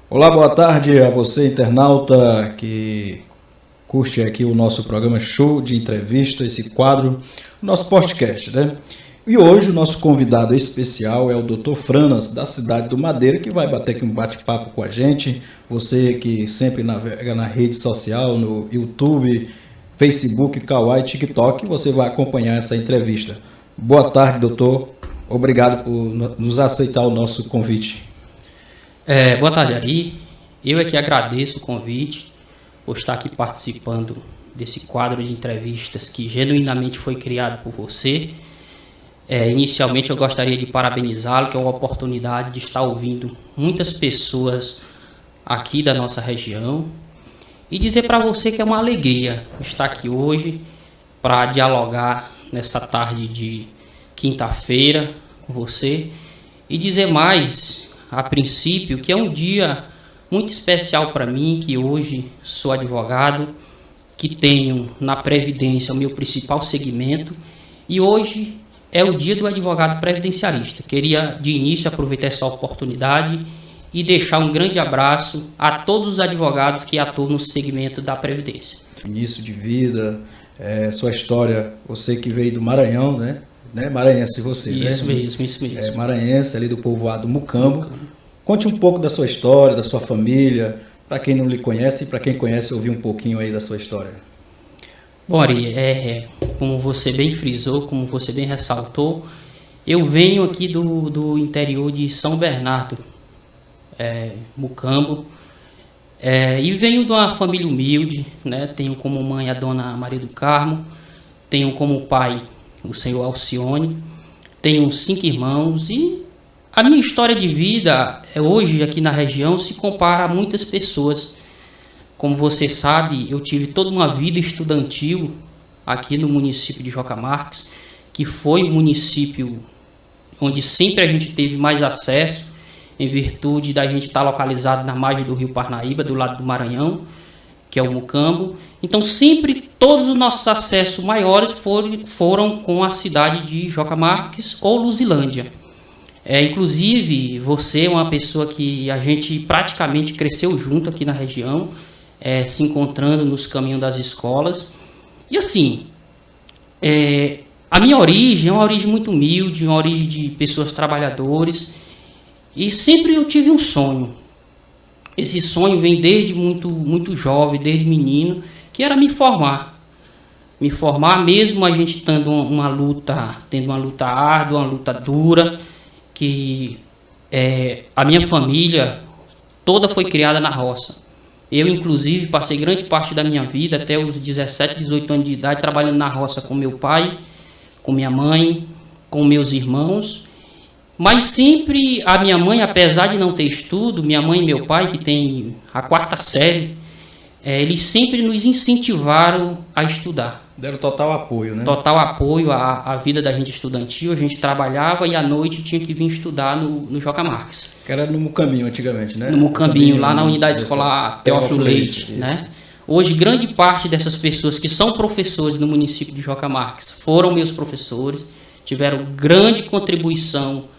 Olá, boa tarde a você, internauta, que curte aqui o nosso programa Show de Entrevista, esse quadro, o nosso podcast, né? E hoje o nosso convidado especial é o Dr. Franas, da cidade do Madeira, que vai bater aqui um bate-papo com a gente. Você que sempre navega na rede social, no YouTube, Facebook, Kawaii, TikTok, você vai acompanhar essa entrevista. Boa tarde, doutor. Obrigado por nos aceitar o nosso convite. Boa tarde, Ari. Eu é que agradeço o convite por estar aqui participando desse quadro de entrevistas que genuinamente foi criado por você. Inicialmente eu gostaria de parabenizá-lo, que é uma oportunidade de estar ouvindo muitas pessoas aqui da nossa região e dizer para você que é uma alegria estar aqui hoje para dialogar nessa tarde de quinta-feira com você e dizer mais, a princípio, que é um dia muito especial para mim, que hoje sou advogado, que tenho na Previdência o meu principal segmento e hoje é o dia do advogado previdenciarista. Queria de início aproveitar essa oportunidade e deixar um grande abraço a todos os advogados que atuam no segmento da Previdência. Início de vida, sua história, você que veio do Maranhão, né? Maranhense você, isso né? Isso mesmo. Maranhense, ali do povoado Mucambo. Conte um pouco da sua história, da sua família, para quem não lhe conhece e para quem conhece ouvir um pouquinho aí da sua história. Bom, Ari, como você bem frisou, como você bem ressaltou, eu venho aqui do interior de São Bernardo, Mucambo, e venho de uma família humilde, né? Tenho como mãe a dona Maria do Carmo, tenho como pai o senhor Alcione, tenho 5 irmãos e a minha história de vida hoje aqui na região se compara a muitas pessoas. Como você sabe, eu tive toda uma vida estudantil aqui no município de Joca Marques, que foi o município onde sempre a gente teve mais acesso, em virtude da gente estar localizado na margem do Rio Parnaíba, do lado do Maranhão, que é o Mucambo. Então, sempre todos os nossos acessos maiores foram com a cidade de Joca Marques ou Luzilândia. Inclusive, você é uma pessoa que a gente praticamente cresceu junto aqui na região, se encontrando nos caminhos das escolas. E assim, a minha origem é uma origem muito humilde, uma origem de pessoas trabalhadoras. E sempre eu tive um sonho. Esse sonho vem desde muito jovem, desde menino, que era me formar. Me formar mesmo a gente tendo uma luta árdua, uma luta dura, que a minha família toda foi criada na roça. Eu, inclusive, passei grande parte da minha vida, até os 17, 18 anos de idade, trabalhando na roça com meu pai, com minha mãe, com meus irmãos. Mas sempre a minha mãe, apesar de não ter estudo, minha mãe e meu pai, que tem a 4ª série, eles sempre nos incentivaram a estudar. Deram total apoio, né? Total apoio à vida da gente estudantil. A gente trabalhava e à noite tinha que vir estudar no Joca Marques. Que era no Mucambinho antigamente, né? No Mucambinho, lá na unidade escolar Teófilo Leite, né? Hoje, grande parte dessas pessoas que são professores no município de Joca Marques foram meus professores, tiveram grande contribuição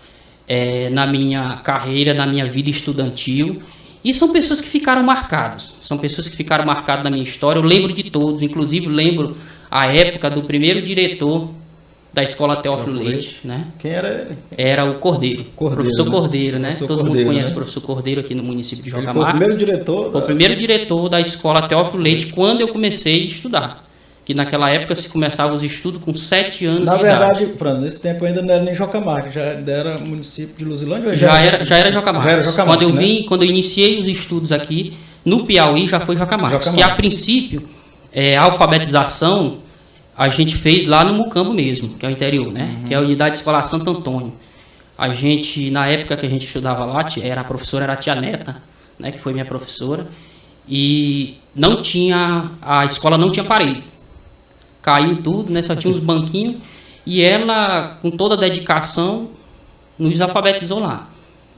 na minha carreira, na minha vida estudantil. E são pessoas que ficaram marcadas. São pessoas que ficaram marcadas na minha história. Eu lembro de todos, inclusive lembro a época do primeiro diretor da escola Teófilo Leite, né? Quem era ele? Era o Cordeiro, professor Cordeiro, né? Professor Todo Cordeiro, mundo conhece né? o professor Cordeiro aqui no município de Joca Ele foi Marques. o primeiro diretor? Foi o primeiro diretor da escola Teófilo Leite quando eu comecei a estudar. Que naquela época se começava os estudos com 7 anos de idade. Na verdade, Fran, nesse tempo ainda não era nem Joca Marques, já era município de Luzilândia? Ou já era Joca Marques. Já era Joca Marques, Quando eu iniciei os estudos aqui, no Piauí já foi Joca Marques. Que a princípio, a alfabetização a gente fez lá no Mucambo mesmo, que é o interior, né? Que é a unidade escolar Santo Antônio. A gente, na época que a gente estudava lá, a professora era a tia Neta, né? Que foi minha professora. E a escola não tinha paredes. Caiu tudo, né? Só tinha uns banquinhos. E ela, com toda a dedicação, nos alfabetizou lá.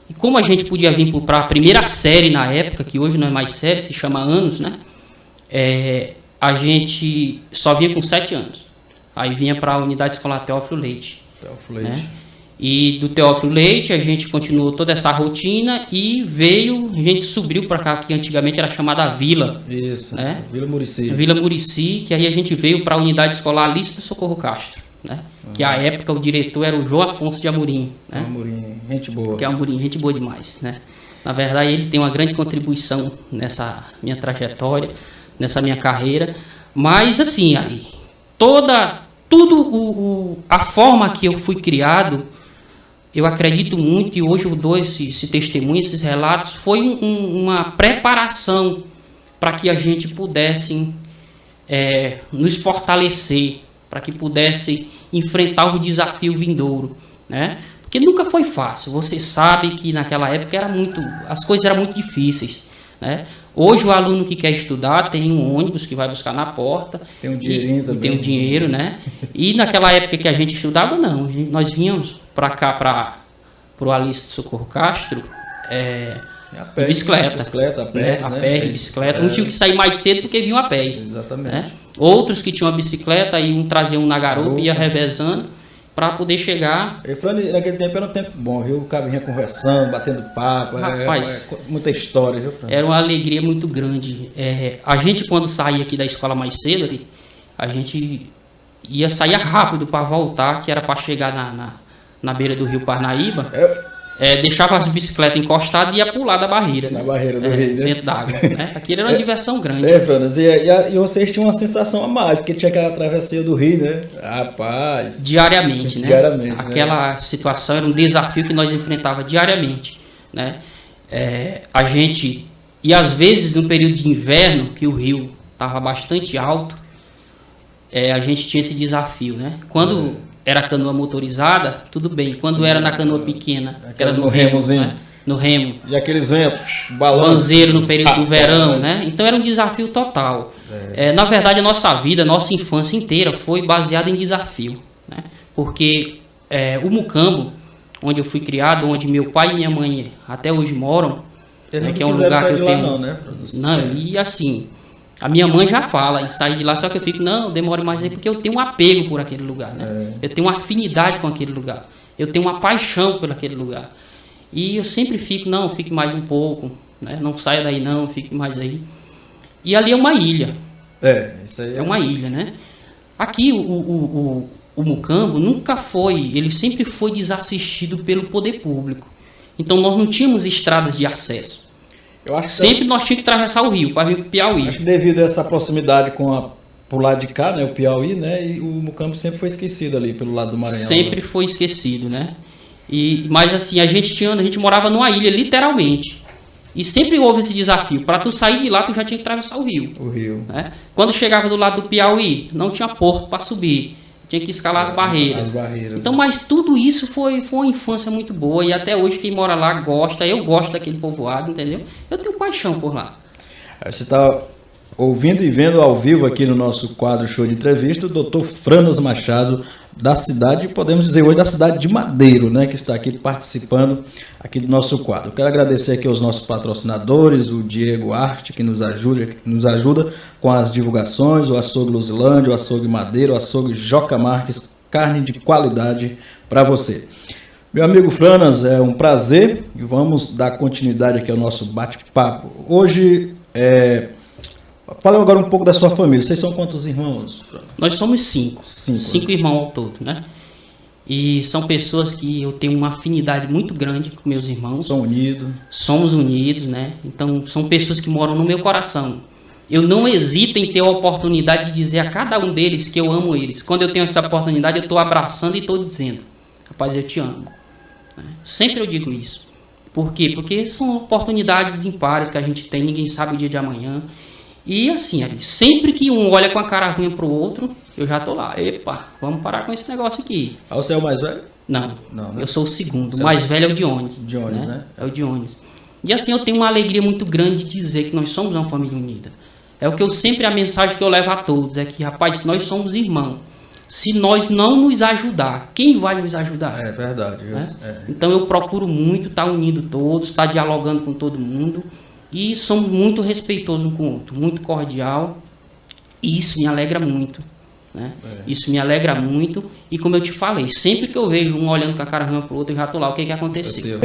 E como a gente podia vir para a primeira série na época, que hoje não é mais série, se chama anos, né? A gente só vinha com 7 anos. Aí vinha para a unidade escolar Teófilo Leite. Teófilo Leite. Né? E do Teófilo Leite a gente continuou toda essa rotina e a gente subiu para cá, que antigamente era chamada Vila. Isso, né? Vila Murici. Vila Murici, que aí a gente veio para a unidade escolar Alice do Socorro Castro, né? Que à época o diretor era o João Afonso de Amorim. Né? Amorim, gente boa. Que é Amorim, gente boa demais, né? Na verdade ele tem uma grande contribuição nessa minha trajetória, nessa minha carreira. Mas assim, aí, a forma que eu fui criado, eu acredito muito, e hoje eu dou esse testemunho, esses relatos, foi uma preparação para que a gente pudesse nos fortalecer, para que pudesse enfrentar o desafio vindouro, né? Porque nunca foi fácil. Você sabe que naquela época as coisas eram muito difíceis, né? Hoje o aluno que quer estudar tem um ônibus que vai buscar na porta. Tem um dinheirinho também. Tem um dinheiro, né? E naquela época que a gente estudava, não. Nós vínhamos para cá, para o Alice do Socorro Castro, de bicicleta. A pé, de bicicleta. Um tinha que sair mais cedo porque vinham a pé. Exatamente. Né? Outros que tinham a bicicleta, aí um trazia um na garupa e ia revezando para poder chegar. E falando, naquele tempo era um tempo bom, viu? O cara vinha conversando, batendo papo. Rapaz, muita história, viu, Francis? Era uma alegria muito grande. A gente, quando saía aqui da escola mais cedo, a gente saía rápido para voltar, que era para chegar na beira do rio Parnaíba. Deixava as bicicletas encostadas e ia pular da barreira. Na barreira do rio, né? Dentro d'água. Né? Aquilo era uma diversão grande. Francis, e vocês tinham uma sensação a mais, porque tinha aquela travessia do rio, né? Rapaz. Diariamente, né? Diariamente. Aquela situação era um desafio que nós enfrentava diariamente, né? A gente, e às vezes no período de inverno, que o rio estava bastante alto, a gente tinha esse desafio, né? Quando era canoa motorizada, tudo bem. Quando era na canoa pequena, que era no remozinho, né? No remo. E aqueles ventos, banzeiro no período do verão, né? Então era um desafio total. Na verdade, a nossa vida, a nossa infância inteira foi baseada em desafio, né? Porque o Mucambo, onde eu fui criado, onde meu pai e minha mãe até hoje moram, né, que é um lugar que eu tenho... Não, né? Não, e assim... A minha mãe já fala em sair de lá, só que eu fico, não, demore mais aí, porque eu tenho um apego por aquele lugar, né? Eu tenho uma afinidade com aquele lugar. Eu tenho uma paixão por aquele lugar. E eu sempre fico, não, fique mais um pouco, né? Não saia daí não, fique mais aí. E ali é uma ilha. Isso aí é uma ilha, né? Aqui o Mucambo nunca foi, ele sempre foi desassistido pelo poder público. Então nós não tínhamos estradas de acesso. Eu acho que sempre nós tínhamos que atravessar o rio para vir para o Piauí. Acho que devido a essa proximidade por lado de cá, né, o Piauí, né, e o Mucambo sempre foi esquecido ali pelo lado do Maranhão. Sempre foi esquecido, né? Mas assim, a gente morava numa ilha, literalmente. E sempre houve esse desafio. Para tu sair de lá, tu já tinha que atravessar o rio. O rio. Né? Quando chegava do lado do Piauí, não tinha porto para subir. Tinha que escalar as barreiras. Então, mas tudo isso foi uma infância muito boa. E até hoje quem mora lá gosta. Eu gosto daquele povoado, entendeu? Eu tenho paixão por lá. Você está ouvindo e vendo ao vivo aqui no nosso quadro Show de Entrevista o Dr. Franas Machado, da cidade, podemos dizer hoje da cidade de Madeiro, né, que está aqui participando aqui do nosso quadro. Eu quero agradecer aqui aos nossos patrocinadores, o Diego Arte, que nos ajuda com as divulgações, o Açougue Luzilândia, o Açougue Madeiro, o Açougue Joca Marques, carne de qualidade para você. Meu amigo Franas, é um prazer e vamos dar continuidade aqui ao nosso bate-papo. Hoje, fala agora um pouco da sua família. Vocês são quantos irmãos? Nós somos 5. 5 irmãos ao todo, né? E são pessoas que eu tenho uma afinidade muito grande com meus irmãos. São unidos. Somos unidos, né? Então, são pessoas que moram no meu coração. Eu não hesito em ter a oportunidade de dizer a cada um deles que eu amo eles. Quando eu tenho essa oportunidade, eu estou abraçando e estou dizendo, rapaz, eu te amo. Sempre eu digo isso. Por quê? Porque são oportunidades impares que a gente tem, ninguém sabe o dia de amanhã. E assim, sempre que um olha com a cara ruim pro outro, eu já tô lá. Epa, vamos parar com esse negócio aqui. Você é o mais velho? Não, né? Eu sou o segundo. O mais velho é o Dionis. Dionis, né? É o Dionis. E assim, eu tenho uma alegria muito grande de dizer que nós somos uma família unida. É o que eu sempre, a mensagem que eu levo a todos, é que, rapaz, nós somos irmãos. Se nós não nos ajudar, quem vai nos ajudar? É verdade. Então eu procuro muito estar unindo todos, estar dialogando com todo mundo. E somos muito respeitosos um com o outro, muito cordial. E isso me alegra muito. né? Isso me alegra muito. E como eu te falei, sempre que eu vejo um olhando com a cara ruim pro outro, eu já tô lá, o que aconteceu?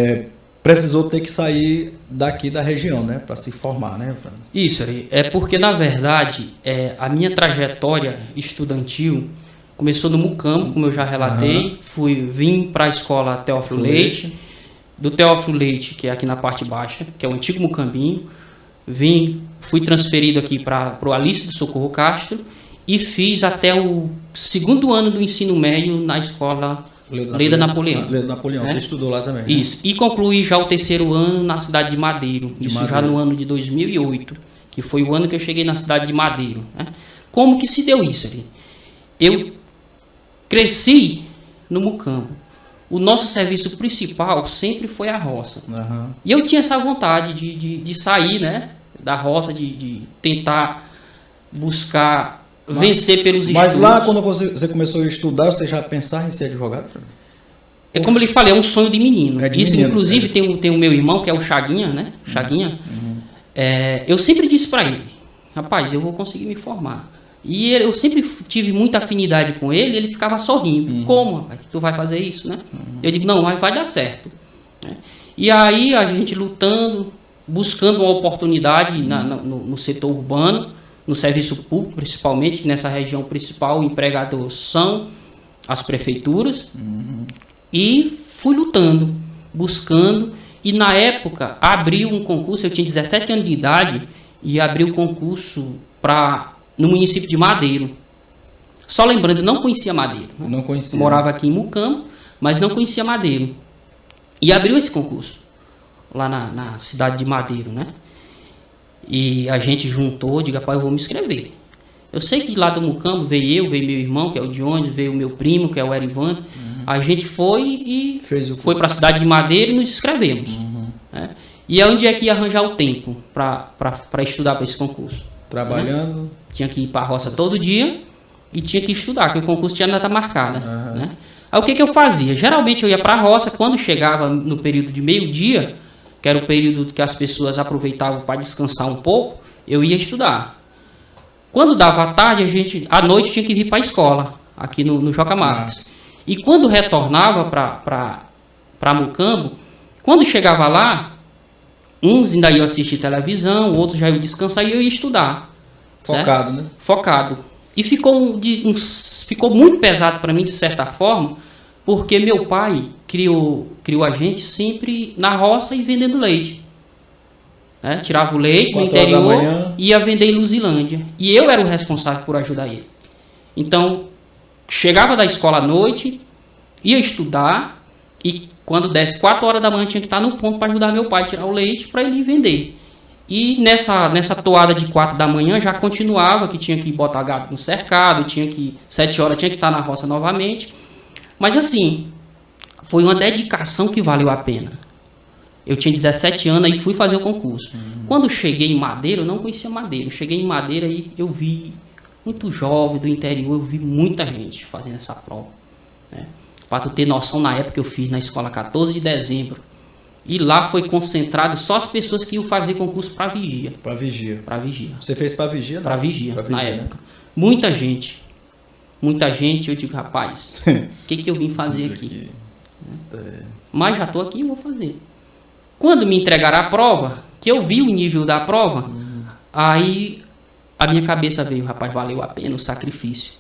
Precisou ter que sair daqui da região, né? Para se formar, né, Franz? Isso, é porque, na verdade, a minha trajetória estudantil começou no Mucambo, como eu já relatei. Vim para a escola Teófilo Leite. Do Teófilo Leite, que é aqui na parte baixa, que é o antigo Mucambinho. Fui transferido aqui para o Alice do Socorro Castro e fiz até o 2º ano do ensino médio na escola Leda Napoleão. Leda Napoleão, você estudou lá também. Isso, e concluí já o 3º ano na cidade de Madeiro, já no ano de 2008, que foi o ano que eu cheguei na cidade de Madeiro. Né? Como que se deu isso ali? Eu cresci no Mucambo. O nosso serviço principal sempre foi a roça. E eu tinha essa vontade de sair, né, da roça, de tentar buscar vencer pelos estudos. Mas lá, quando você começou a estudar, você já pensava em ser advogado? É como eu lhe falei, é um sonho de menino. Isso, menino, inclusive, tem o meu irmão, que é o Chaguinha, né? Chaguinha. Eu sempre disse para ele, rapaz, eu vou conseguir me formar. E eu sempre tive muita afinidade com ele, ele ficava sorrindo. Como, rapaz, tu vai fazer isso, né? Eu digo, não, mas vai dar certo. E aí a gente lutando, buscando uma oportunidade no setor urbano, no serviço público, principalmente, que nessa região principal, o empregador são as prefeituras. E fui lutando, buscando. E na época abriu um concurso, eu tinha 17 anos de idade, e abriu um concurso no município de Madeiro. Só lembrando, eu não conhecia Madeiro. Não conhecia. Morava aqui em Mucambo, mas não conhecia Madeiro. E abriu esse concurso, lá na cidade de Madeiro, né? E a gente juntou, digo, rapaz, eu vou me inscrever. Eu sei que lá do Mucambo veio meu irmão, que é o Dionísio, veio o meu primo, que é o Erivan. A gente foi foi para a cidade de Madeiro e nos inscrevemos. Né? E onde é que ia arranjar o tempo para estudar para esse concurso? Trabalhando? Né? Tinha que ir para a roça todo dia e tinha que estudar, porque o concurso tinha data marcada. Né? Aí o que eu fazia? Geralmente eu ia para a roça, quando chegava no período de meio-dia, que era o período que as pessoas aproveitavam para descansar um pouco, eu ia estudar. Quando dava a tarde, à noite tinha que vir para a escola, aqui no Joca Marques. E quando retornava para Mucambo, quando chegava lá, uns ainda iam assistir televisão, outros já iam descansar e eu ia estudar. Focado, certo? Né? Focado. E ficou muito pesado para mim, de certa forma, porque meu pai criou a gente sempre na roça e vendendo leite. Né? Tirava o leite do interior e ia vender em Luzilândia. E eu era o responsável por ajudar ele. Então, chegava da escola à noite, ia estudar e quando desse 4 horas da manhã tinha que estar no ponto para ajudar meu pai a tirar o leite para ele ir vender. E nessa toada de 4 da manhã já continuava, que tinha que botar gado no cercado, 7 horas tinha que estar na roça novamente. Mas assim, foi uma dedicação que valeu a pena. Eu tinha 17 anos e fui fazer o concurso. Quando cheguei em Madeira, eu não conhecia Madeira. Eu cheguei em Madeira e eu vi muito jovem do interior, eu vi muita gente fazendo essa prova. Né? Para tu ter noção, na época eu fiz na escola 14 de dezembro. E lá foi concentrado só as pessoas que iam fazer concurso para vigia. Para vigia. Para vigia. Você fez para vigia? Para vigia, na época. Né? Muita gente, eu digo, rapaz, o que eu vim fazer aqui? Mas já estou aqui e vou fazer. Quando me entregaram a prova, que eu vi o nível da prova, aí a minha cabeça veio, rapaz, valeu a pena o sacrifício.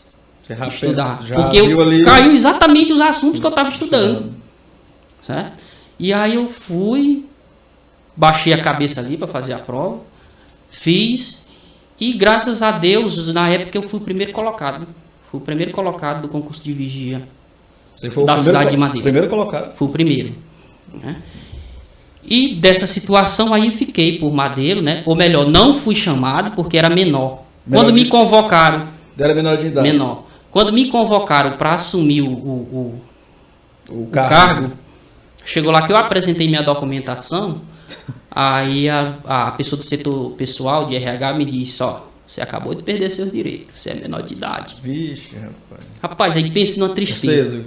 Você estudar. Porque caiu exatamente os assuntos que eu estava estudando. Certo? E aí eu fui, baixei a cabeça ali para fazer a prova, fiz, e graças a Deus, na época eu fui o primeiro colocado. Fui o primeiro colocado do concurso de vigia. Você foi da cidade de Madeira. Primeiro colocado? Fui o primeiro. Né? E dessa situação aí fiquei por Madeiro, né? Ou melhor, não fui chamado porque era menor. Quando me convocaram... Era menor de idade. Menor. Quando me convocaram para assumir o cargo, chegou lá que eu apresentei minha documentação, aí a pessoa do setor pessoal de RH me disse, ó, você acabou de perder seus direitos, você é menor de idade. Vixe, rapaz. Rapaz, aí pense numa tristeza.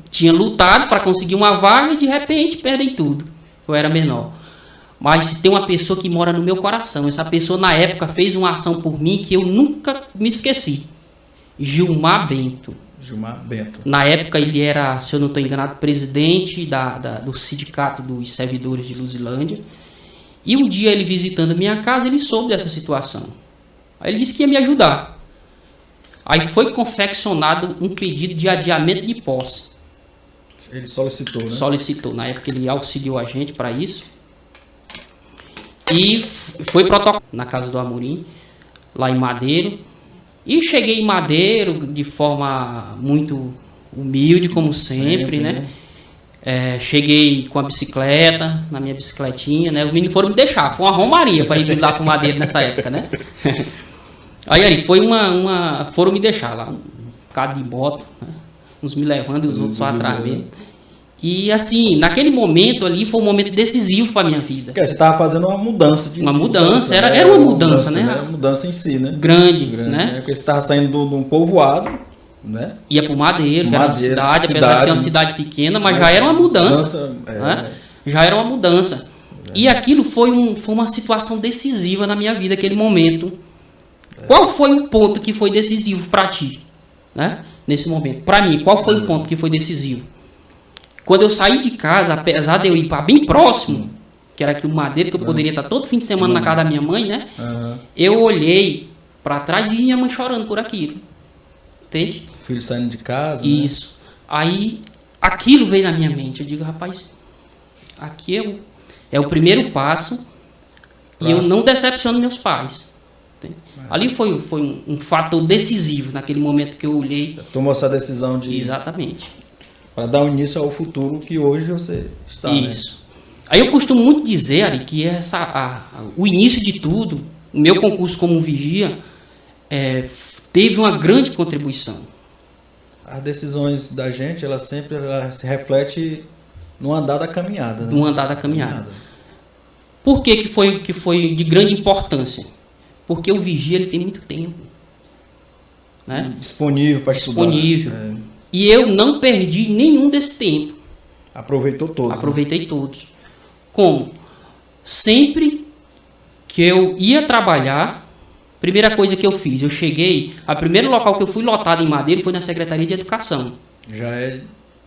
Tinha lutado para conseguir uma vaga e de repente perdem tudo. Eu era menor. Mas tem uma pessoa que mora no meu coração. Essa pessoa na época fez uma ação por mim que eu nunca me esqueci. Gilmar Bento. Gilmar Bento. Na época ele era, se eu não estou enganado, presidente do sindicato dos servidores de Luzilândia. E um dia ele visitando a minha casa, ele soube dessa situação. Aí ele disse que ia me ajudar. Aí foi confeccionado um pedido de adiamento de posse. Ele solicitou, né? Solicitou. Na época ele auxiliou a gente para isso. E foi protocolado na casa do Amorim, lá em Madeiro. E cheguei em Madeiro de forma muito humilde, como sempre, né? Cheguei com a bicicleta, na minha bicicletinha, né? Os meninos foram me deixar, foi uma romaria para ir lá para o Madeiro nessa época, né? Aí foi foram me deixar lá, um bocado de moto, né? Uns me levando e os outros só atrás mesmo. E assim, naquele momento ali foi um momento decisivo para minha vida. Porque você estava fazendo uma mudança. Uma mudança, era uma mudança, né? Uma mudança em si, né? Grande, né? Porque você estava saindo de um povoado, né? Ia para o Madeiro, que era uma cidade, apesar de ser uma cidade pequena, mas já era uma mudança. Né? Já era uma mudança. E aquilo foi uma situação decisiva na minha vida, aquele momento. Qual foi o ponto que foi decisivo para ti? Né? Nesse momento. Para mim, qual foi o ponto que foi decisivo? Quando eu saí de casa, apesar de eu ir para bem próximo, que era aqui o Madeiro, que eu poderia estar todo fim de semana na casa da minha mãe, né? Eu olhei para trás e vi minha mãe chorando por aquilo. Entende? Filho saindo de casa. Isso. Né? Aí, aquilo veio na minha mente. Eu digo, rapaz, aqui é o primeiro passo e eu não decepciono meus pais. Ali foi um fator decisivo naquele momento que eu olhei. Tomou essa decisão de... Exatamente. Para dar início ao futuro que hoje você está. Isso. Né? Aí eu costumo muito dizer, Ari, que o início de tudo, o meu concurso como vigia, teve uma grande contribuição. As decisões da gente, ela se reflete no andar da caminhada. Né? No andar da caminhada. Por que foi de grande importância? Porque o vigia ele tem muito tempo. Né? Disponível para estudar. Disponível. E eu não perdi nenhum desse tempo. Aproveitou todos. Aproveitei todos. Como? Sempre que eu ia trabalhar, primeira coisa que eu fiz, eu cheguei, a primeiro local que eu fui lotado em Madeiro foi na Secretaria de Educação.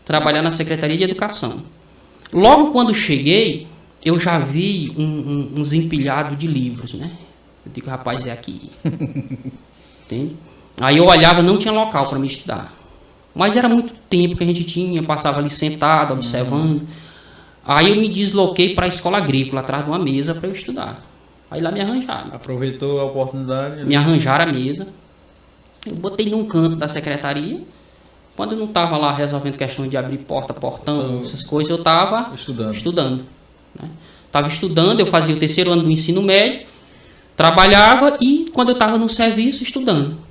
Trabalhar na Secretaria de Educação. Logo quando cheguei, eu já vi uns empilhados de livros, né? Eu digo, rapaz, é aqui. Entende? Aí eu olhava, não tinha local para me estudar. Mas era muito tempo que a gente tinha, passava ali sentado, observando. Aí eu me desloquei para a escola agrícola, atrás de uma mesa para eu estudar. Aí lá me arranjaram. Aproveitou a oportunidade? Me arranjaram a mesa. Eu botei num canto da secretaria. Quando eu não estava lá resolvendo questões de abrir porta, portão, essas coisas, eu estava estudando. Né? Estava estudando, eu fazia o terceiro ano do ensino médio, trabalhava e quando eu estava no serviço, estudando.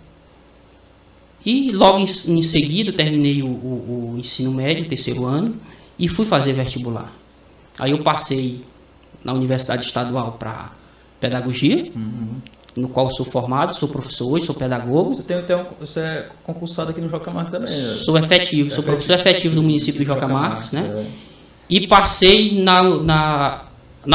E logo em seguida, eu terminei o ensino médio, o terceiro ano, e fui fazer vestibular. Aí eu passei na Universidade Estadual para Pedagogia, no qual sou formado, sou professor hoje, sou pedagogo. Você é concursado aqui no Joca Marques também? Sou efetivo, sou professor efetivo do município de Joca Marques, né? E passei na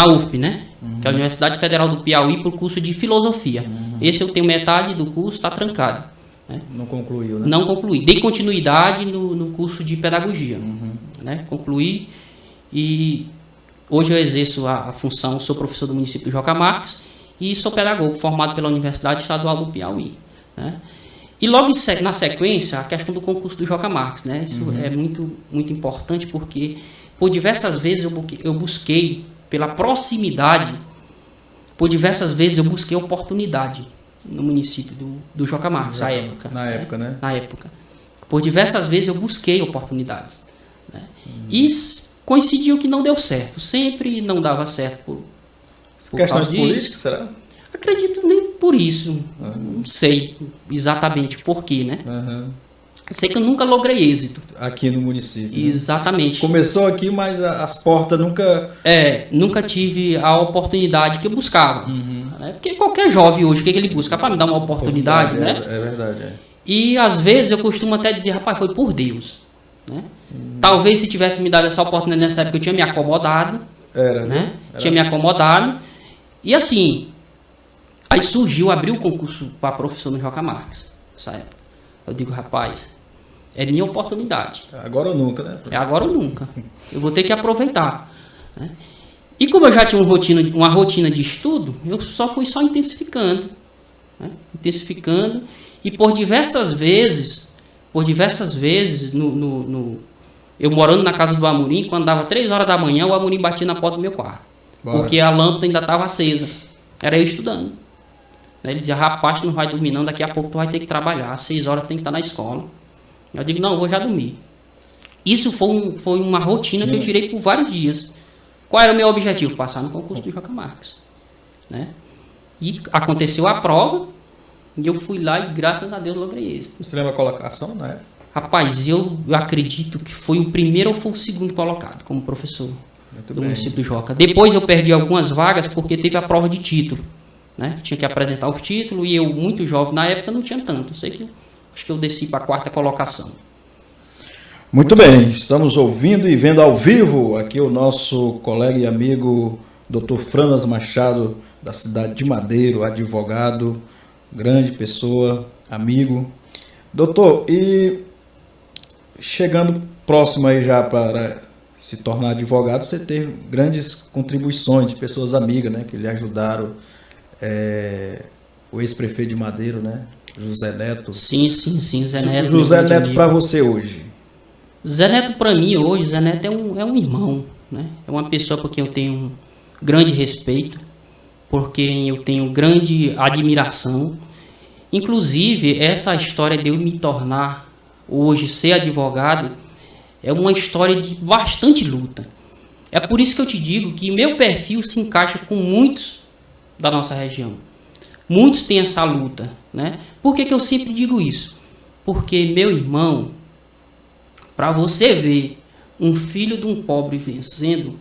UFP, né? Que é a Universidade Federal do Piauí, para o curso de Filosofia. Esse eu tenho metade do curso, está trancado. Né? Não concluiu, né? Não concluí. Dei continuidade no curso de Pedagogia. Né? Concluí e hoje eu exerço a função, sou professor do município de Joca Marques e sou pedagogo formado pela Universidade Estadual do Piauí. Né? E logo na sequência, a questão do concurso do Joca Marques. Né? Isso é muito, muito importante porque por diversas vezes eu busquei, pela proximidade, por diversas vezes eu busquei oportunidade no município do Joca Marques, na época. Né? Na época. Por diversas vezes eu busquei oportunidades. Né? E coincidiu que não deu certo. Sempre não dava certo por questões políticas, será? Acredito nem por isso. Não sei exatamente por quê, né? Sei que eu nunca logrei êxito. Aqui no município. Exatamente. Né? Começou aqui, mas as portas nunca... nunca tive a oportunidade que eu buscava. Né? Porque qualquer jovem hoje, o que ele busca? Para me dar uma oportunidade, né? É verdade. E às vezes eu costumo até dizer, rapaz, foi por Deus. Né? Talvez se tivesse me dado essa oportunidade nessa época, eu tinha me acomodado. Né? Tinha me acomodado. E assim, aí abriu o concurso para professor no Joca Marques, nessa época. Eu digo, rapaz, é minha oportunidade. Agora ou nunca, né? É agora ou nunca. Eu vou ter que aproveitar. Né? E como eu já tinha uma rotina de estudo, eu fui intensificando. Né? Intensificando. E por diversas vezes, eu morando na casa do Amorim, quando dava 3 horas da manhã, o Amorim batia na porta do meu quarto. Bora. Porque a lâmpada ainda estava acesa. Era eu estudando. Ele dizia, rapaz, tu não vai dormir não, daqui a pouco tu vai ter que trabalhar, às 6 horas tem que estar na escola. Eu digo, não, eu vou já dormir. Isso foi uma rotina que eu tirei por vários dias. Qual era o meu objetivo? Passar no concurso do Joca Marques. Né? E aconteceu a prova, e eu fui lá e graças a Deus logrei êxito. Você lembra a colocação, né? Rapaz, eu acredito que foi o primeiro ou foi o segundo colocado como professor do município do Joca. Depois eu perdi algumas vagas porque teve a prova de título. Né? Tinha que apresentar os títulos e eu, muito jovem na época, não tinha tanto. Acho que eu desci para a 4ª colocação. Muito bem, estamos ouvindo e vendo ao vivo aqui o nosso colega e amigo Dr. Franas Machado, da cidade de Madeiro, advogado, grande pessoa, amigo. Doutor, e chegando próximo aí já para se tornar advogado, você teve grandes contribuições de pessoas amigas, né, que lhe ajudaram. O ex-prefeito de Madeiro, né? José Neto. Sim, Zé Neto. José Neto para você hoje? Zé Neto para mim hoje, Zé Neto é um irmão, né? É uma pessoa por quem eu tenho um grande respeito, por quem eu tenho grande admiração. Inclusive, essa história de eu me tornar hoje, ser advogado, é uma história de bastante luta. É por isso que eu te digo que meu perfil se encaixa com muitos da nossa região. Muitos têm essa luta, né? Por que eu sempre digo isso? Porque, meu irmão, para você ver um filho de um pobre vencendo,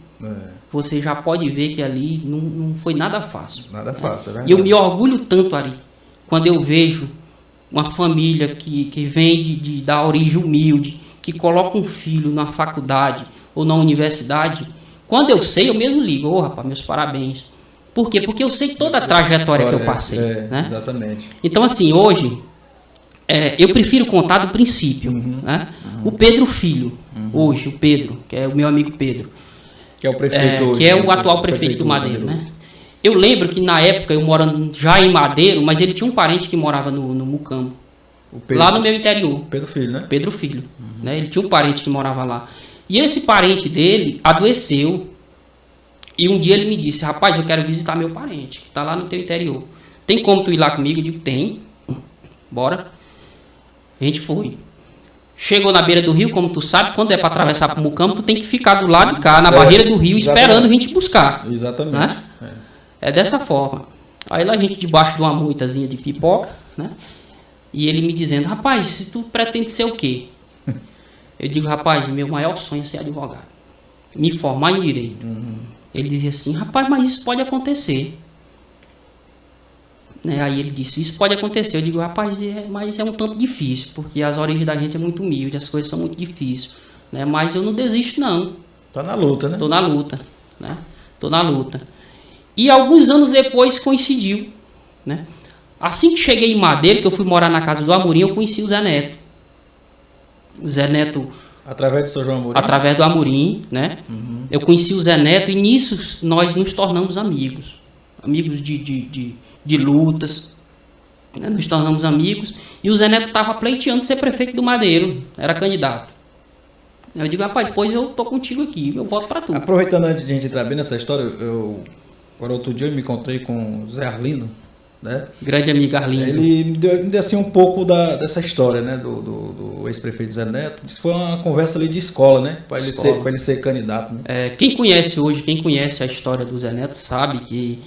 você já pode ver que ali não foi nada fácil. Nada fácil, é verdade. E eu me orgulho tanto, Ari, quando eu vejo uma família que vem da origem humilde, que coloca um filho na faculdade ou na universidade. Quando eu sei, eu mesmo ligo, rapaz, meus parabéns. Por quê? Porque eu sei toda a trajetória que eu passei. Né? Exatamente. Então, assim, hoje, eu prefiro contar do princípio. Né? O Pedro Filho, hoje, o Pedro, que é o meu amigo Pedro. Que é o prefeito hoje. Que é o atual prefeito do Madeiro. Né? Eu lembro que, na época, eu morando já em Madeiro, mas ele tinha um parente que morava no Mucambo. Lá no meu interior. Pedro Filho, né? Pedro Filho. Né? Ele tinha um parente que morava lá. E esse parente dele adoeceu. E um dia ele me disse, rapaz, eu quero visitar meu parente, que está lá no teu interior. Tem como tu ir lá comigo? Eu digo, tem. Bora. A gente foi. Chegou na beira do rio, como tu sabe, quando é para atravessar para o Mucambo, tu tem que ficar do lado de cá, na barreira do rio, esperando a gente buscar. Exatamente. Né? É dessa forma. Aí lá a gente debaixo de uma moitazinha de pipoca, né? E ele me dizendo, rapaz, tu pretende ser o quê? Eu digo, rapaz, meu maior sonho é ser advogado. Me formar em direito. Ele dizia assim, rapaz, mas isso pode acontecer. Né? Aí ele disse, isso pode acontecer. Eu digo, rapaz, mas é um tanto difícil, porque as origens da gente é muito humilde, as coisas são muito difíceis. Né? Mas eu não desisto, não. Tá na luta, né? Tô na luta. Né? Tô na luta. E alguns anos depois coincidiu. Né? Assim que cheguei em Madeira, que eu fui morar na casa do Amorim, eu conheci o Zé Neto. Zé Neto... Através do Sr. João Amorim? Através do Amorim, né? Eu conheci o Zé Neto e nisso nós nos tornamos amigos. Amigos de lutas. Né? Nos tornamos amigos. E o Zé Neto estava pleiteando ser prefeito do Madeiro. Era candidato. Eu digo, rapaz, depois eu tô contigo aqui. Eu voto para tu. Aproveitando antes de a gente entrar bem nessa história, agora outro dia eu me encontrei com o Zé Arlindo. Né? Grande amigo Arlindo. Ele me deu assim um pouco dessa história, né? do ex-prefeito Zé Neto. Isso foi uma conversa ali de escola, né? Para ele ser candidato. Né? Quem conhece a história do Zé Neto sabe que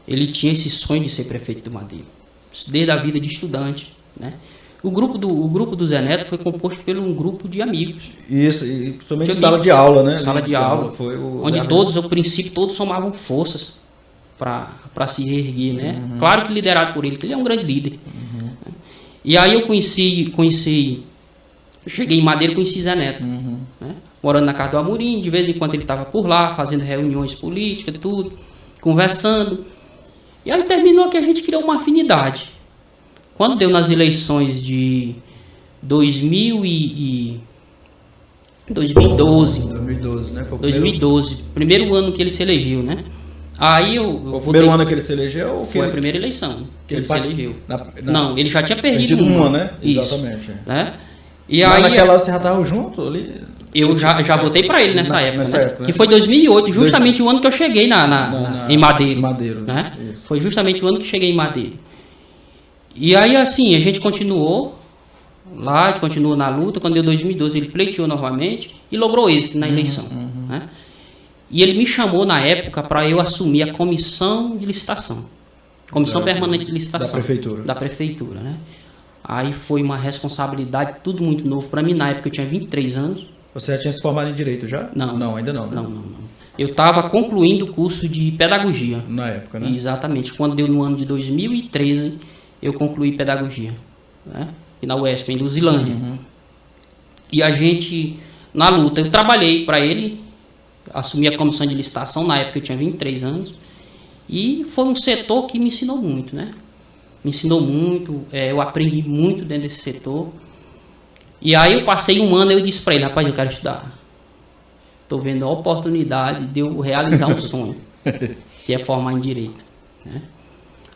ele tinha esse sonho de ser prefeito do Madeiro, desde a vida de estudante. Né? O grupo do Zé Neto foi composto por um grupo de amigos. Isso, e principalmente sala de aula, né? Sala de aula, foi onde todos, ao princípio, todos somavam forças para se erguer, né? Claro que liderado por ele, que ele é um grande líder. E aí eu cheguei em Madeira e conheci Zé Neto. Né? Morando na casa do Amorim, de vez em quando ele estava por lá, fazendo reuniões políticas, tudo, conversando. E aí terminou que a gente criou uma afinidade. Quando deu nas eleições de 2012. 2012, né? Foi o 2012, primeiro ano que ele se elegeu, né? Aí o primeiro ano que ele se elegeu? Foi a primeira eleição que ele se elegeu. Não, ele já tinha perdido uma, né? Isso, exatamente. Né? E aí, naquela você já estava junto ali? Eu já votei para ele nessa época, né? Que foi 2008, justamente o ano que eu cheguei em Madeiro. Né? Foi justamente o ano que cheguei em Madeiro. E aí, assim, a gente continuou lá, a gente continuou na luta. Quando deu 2012, ele pleiteou novamente e logrou êxito na eleição. Né? E ele me chamou na época para eu assumir a comissão de licitação. Comissão permanente de licitação. Da prefeitura, né? Aí foi uma responsabilidade, tudo muito novo para mim. Na época eu tinha 23 anos. Você já tinha se formado em Direito já? Não, ainda não. Né? Não. Eu estava concluindo o curso de Pedagogia. Na época, né? Exatamente. Quando deu no ano de 2013, eu concluí Pedagogia. Né? E na UESP, em Luzilândia. E a gente, na luta, eu trabalhei para ele, assumi a comissão de licitação, na época eu tinha 23 anos. E foi um setor que me ensinou muito, né? Me ensinou muito, eu aprendi muito dentro desse setor. E aí eu passei um ano e eu disse para ele, rapaz, eu quero estudar. Estou vendo a oportunidade de eu realizar um sonho, que é formar em Direito. Né?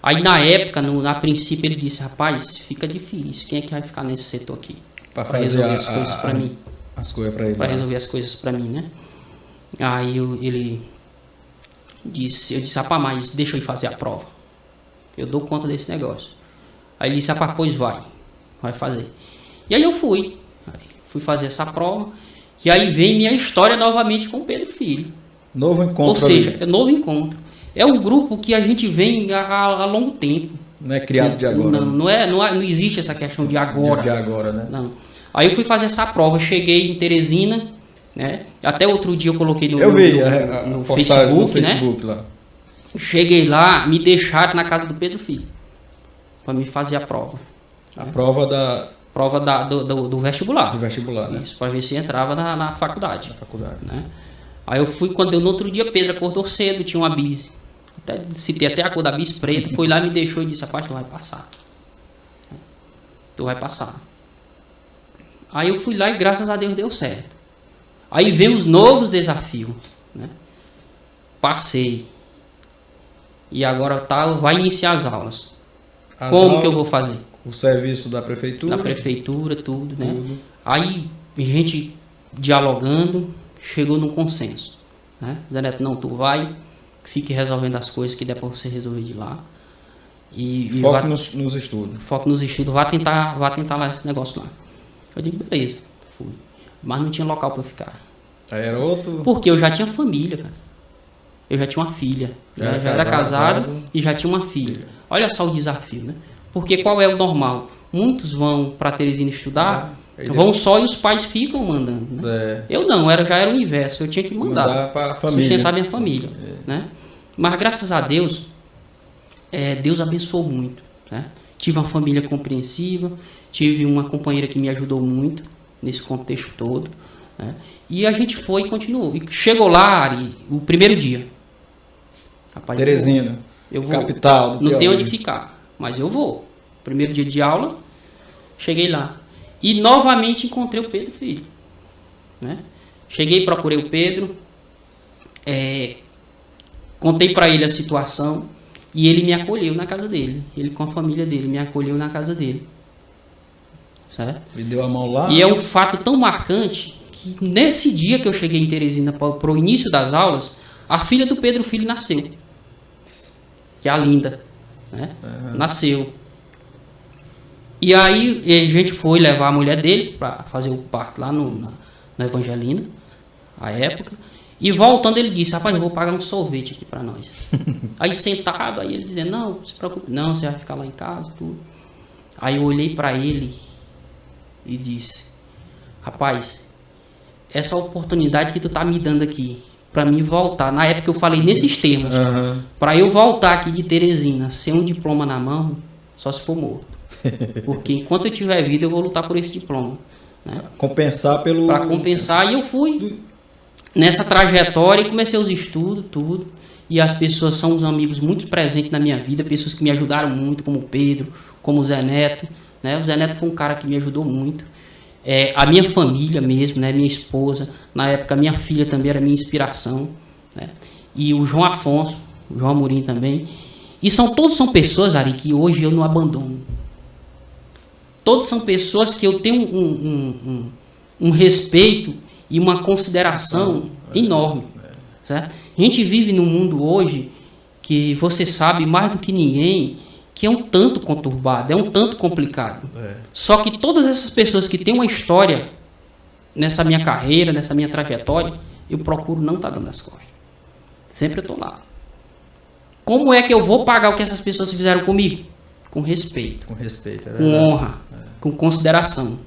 Aí na época, a princípio, ele disse, rapaz, fica difícil, quem é que vai ficar nesse setor aqui? Para resolver as coisas para mim. As coisas para ele. Para resolver as coisas para mim, né? Aí eu disse, rapaz, mas deixa eu ir fazer a prova. Eu dou conta desse negócio. Aí ele disse, rapaz, pois vai fazer. E aí eu fui fazer essa prova, e aí vem minha história novamente com o Pedro Filho. Novo encontro. Ou seja, é novo encontro. É um grupo que a gente vem há longo tempo. Não é criado de agora. Não existe essa questão de agora. De agora, né? Não. Aí eu fui fazer essa prova, cheguei em Teresina, né? Até outro dia eu coloquei no Facebook, né? Lá. Cheguei lá, me deixaram na casa do Pedro Filho para me fazer a prova. A prova do vestibular. Do vestibular, né? Isso, para ver se entrava na faculdade. Na faculdade. Né? Aí eu fui, quando deu no outro dia, Pedro acordou cedo, tinha uma bis. Citei até a cor da bis preta, foi lá, me deixou e disse, rapaz, tu vai passar. Tu vai passar. Aí eu fui lá e graças a Deus deu certo. Aí veio os novos desafios. Né? Passei. E agora vai iniciar as aulas. Como que eu vou fazer? O serviço da prefeitura? Da prefeitura, tudo, né? Aí, gente dialogando, chegou num consenso. Né? Zé Neto, não, tu vai, fique resolvendo as coisas que der para você resolver de lá. Foco nos estudos. Foco nos estudos, vá tentar lá esse negócio lá. Eu digo, beleza, fui. Mas não tinha local para eu ficar. Aí era outro? Porque eu já tinha família, cara. Eu já tinha uma filha. Já era casado e já tinha uma filha. Olha só o desafio, né? Porque qual é o normal? Muitos vão para Teresina estudar, vão só e os pais ficam mandando. Né? Eu não, já era o inverso. Eu tinha que mandar sustentar minha família. Né? Mas graças a Deus, Deus abençoou muito. Né? Tive uma família compreensiva, tive uma companheira que me ajudou muito nesse contexto todo. Né? E a gente foi e continuou. E chegou lá, Ari, o primeiro dia. Rapaz, Teresina, eu vou, capital do não Piauí. tem onde ficar, mas eu vou. Primeiro dia de aula, cheguei lá. E novamente encontrei o Pedro Filho. Né? Cheguei, procurei o Pedro, contei para ele a situação e ele me acolheu na casa dele. Ele com a família dele me acolheu na casa dele. Certo? Me deu a mão lá. E é um fato tão marcante que nesse dia que eu cheguei em Teresina para o início das aulas, a filha do Pedro Filho nasceu. Que é a Linda. Né? Nasceu. E aí a gente foi levar a mulher dele para fazer o parto lá no Evangelina, à época. E voltando ele disse, rapaz, eu vou pagar um sorvete aqui para nós. Aí sentado, aí ele dizendo, não se preocupe, não, você vai ficar lá em casa, tudo. Aí eu olhei para ele e disse, rapaz, essa oportunidade que tu tá me dando aqui, para mim voltar, na época eu falei nesses termos, para eu voltar aqui de Teresina, sem um diploma na mão, só se for morto. Porque enquanto eu tiver vida, eu vou lutar por esse diploma. Né? Compensar pelo... Para compensar, e eu fui nessa trajetória e comecei os estudos, tudo. E as pessoas são uns amigos muito presentes na minha vida, pessoas que me ajudaram muito, como o Pedro, como o Zé Neto, né? O Zé Neto foi um cara que me ajudou muito. A minha família mesmo, né? Minha esposa, na época minha filha também era minha inspiração, né? E o João Afonso, o João Amorim também. E todos são pessoas, Ari, que hoje eu não abandono. Todos são pessoas que eu tenho um respeito e uma consideração enorme. Certo? A gente vive num mundo hoje que você sabe mais do que ninguém que é um tanto conturbado, é um tanto complicado. Só que todas essas pessoas que têm uma história nessa minha carreira, nessa minha trajetória, eu procuro não estar dando as costas. Sempre eu estou lá. Como é que eu vou pagar o que essas pessoas fizeram comigo? Com respeito. Com respeito, com honra, com consideração.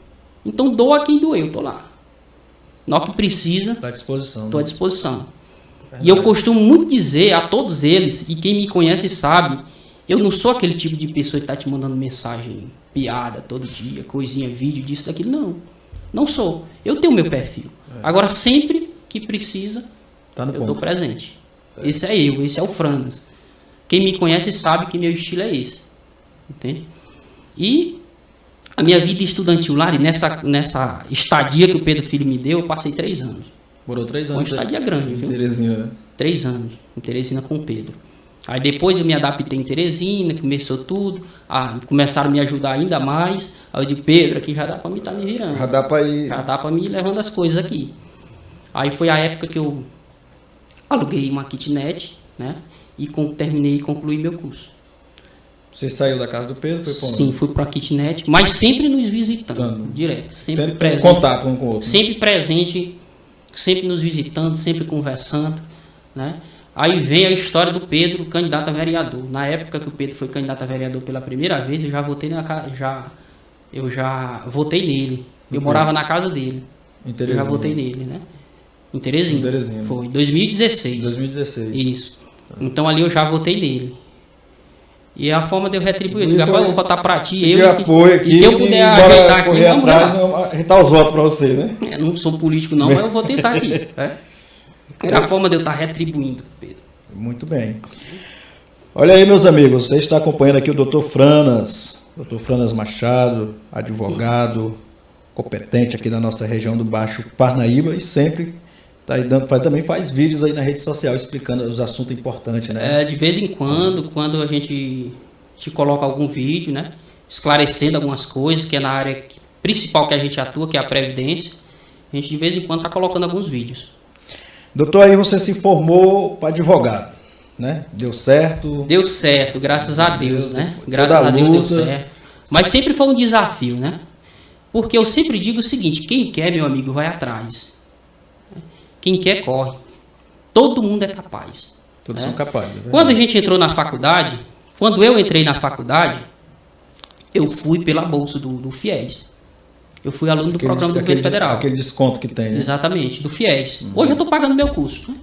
Então dou a quem doeu, estou lá. Na hora que precisa, estou à disposição. Estou à disposição. E eu costumo muito dizer a todos eles, e quem me conhece sabe, eu não sou aquele tipo de pessoa que está te mandando mensagem, piada todo dia, coisinha, vídeo, disso, daquilo. Não. Não sou. Eu tenho meu perfil. Agora, sempre que precisa, eu estou presente. Esse é eu, esse é o Franas. Quem me conhece sabe que meu estilo é esse. Entende? E a minha vida estudantil lá, nessa estadia que o Pedro Filho me deu, eu passei 3 anos. Morou 3 anos. Uma estadia grande, viu? Teresina, né? 3 anos, em Teresina com o Pedro. Aí depois eu me adaptei em Teresina, começou tudo. Começaram a me ajudar ainda mais. Aí eu digo, Pedro, aqui já dá para me estar me virando. Já dá para ir. Já dá para me ir levando as coisas aqui. Aí foi a época que eu aluguei uma kitnet, né? E terminei e concluí meu curso. Você saiu da casa do Pedro? Foi Sim, fui para a kitnet, mas sempre nos visitando, direto. Sempre presente. Contato um com o outro. Sempre presente, sempre nos visitando, sempre conversando, né? Aí vem a história do Pedro, candidato a vereador. Na época que o Pedro foi candidato a vereador pela primeira vez, eu já votei votei nele. Eu morava na casa dele. Eu já votei nele, né? Em Teresina. Foi 2016. 2016. Isso. Então ali eu já votei nele. E a forma de eu retribuir, eu vou botar pra ti, eu apoio aqui, e eu puder ajeitar aqui, correr atrás, a gente dá os votos pra você, né? Não sou político não, mas eu vou tentar aqui. Era a forma de eu estar retribuindo, Pedro. Muito bem. Olha aí, meus amigos, você está acompanhando aqui o Dr. Franas Machado, advogado, competente aqui da nossa região do Baixo Parnaíba e sempre tá aí também faz vídeos aí na rede social explicando os assuntos importantes, né? De vez em quando a gente te coloca algum vídeo, né? Esclarecendo algumas coisas, que é na área principal que a gente atua, que é a Previdência. A gente de vez em quando está colocando alguns vídeos. Doutor, aí você se formou para advogado, né? Deu certo? Deu certo, graças a Deus, né? Graças a Deus deu certo. Mas sempre foi um desafio, né? Porque eu sempre digo o seguinte, quem quer, meu amigo, vai atrás. Quem quer, corre. Todo mundo é capaz. Todos são capazes. Quando a gente entrou na faculdade, quando eu entrei na faculdade, eu fui pela bolsa do FIES. Eu fui aluno do programa do governo federal. Aquele desconto que tem, né? Exatamente, do FIES. Hoje eu estou pagando meu curso. Né?